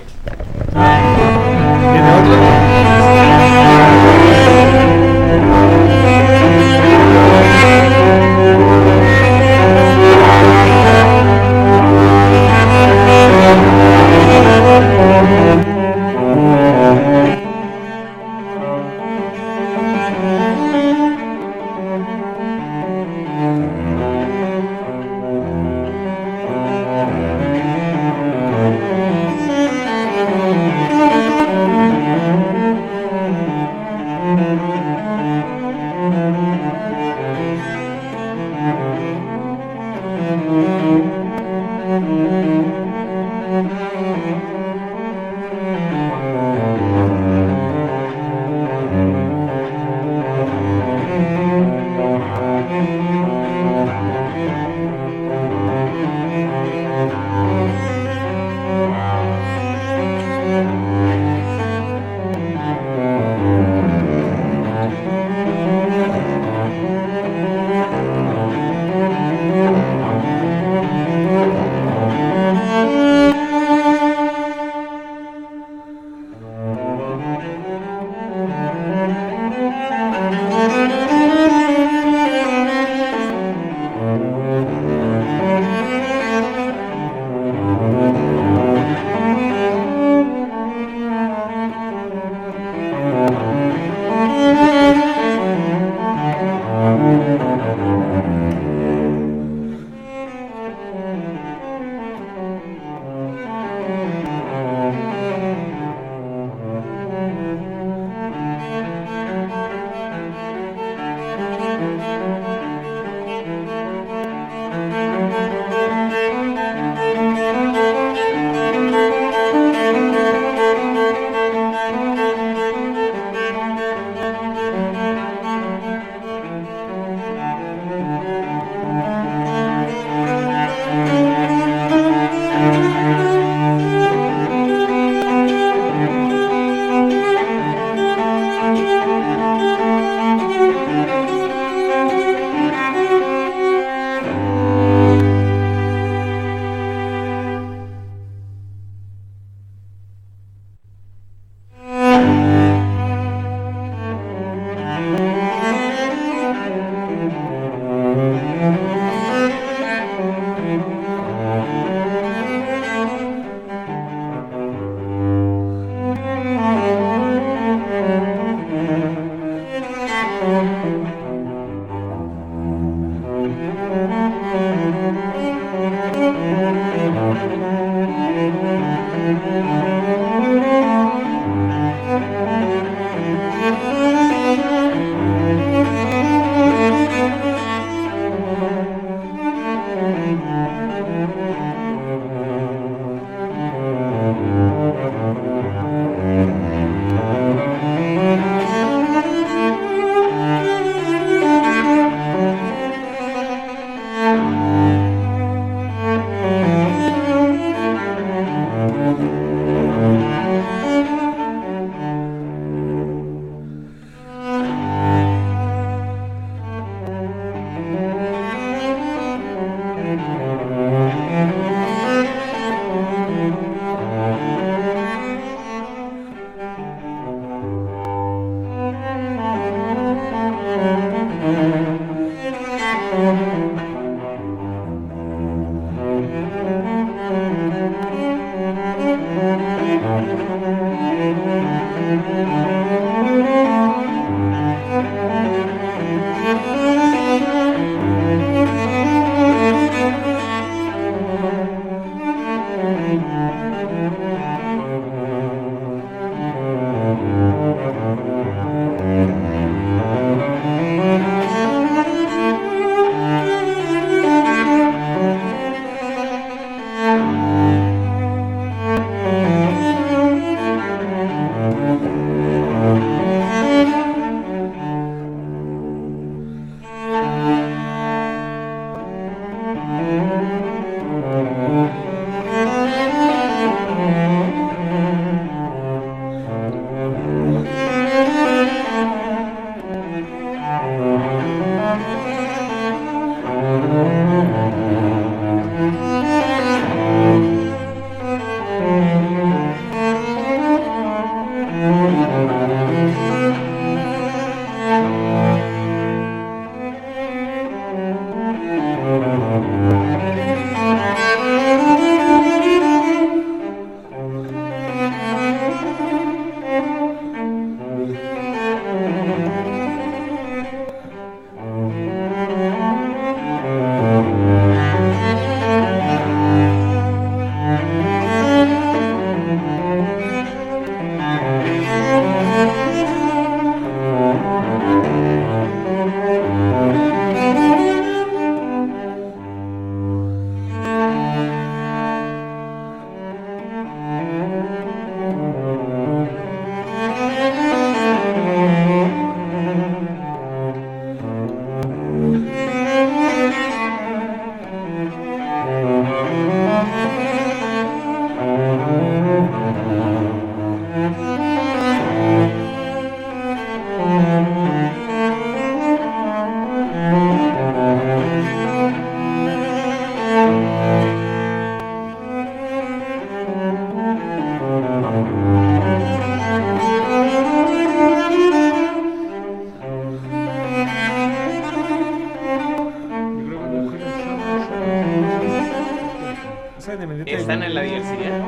¿Están en la diversidad?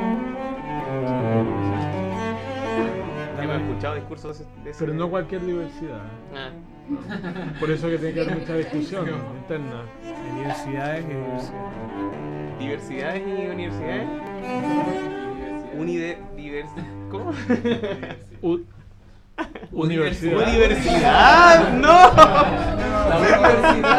Hemos escuchado discursos de ese... Pero no cualquier diversidad. Por eso que tiene que haber mucha discusión interna. Hay diversidades y diversidades. ¿Diversidades y universidades? ¿Cómo? Universidad. ¡Universidad! ¡No! La universidad.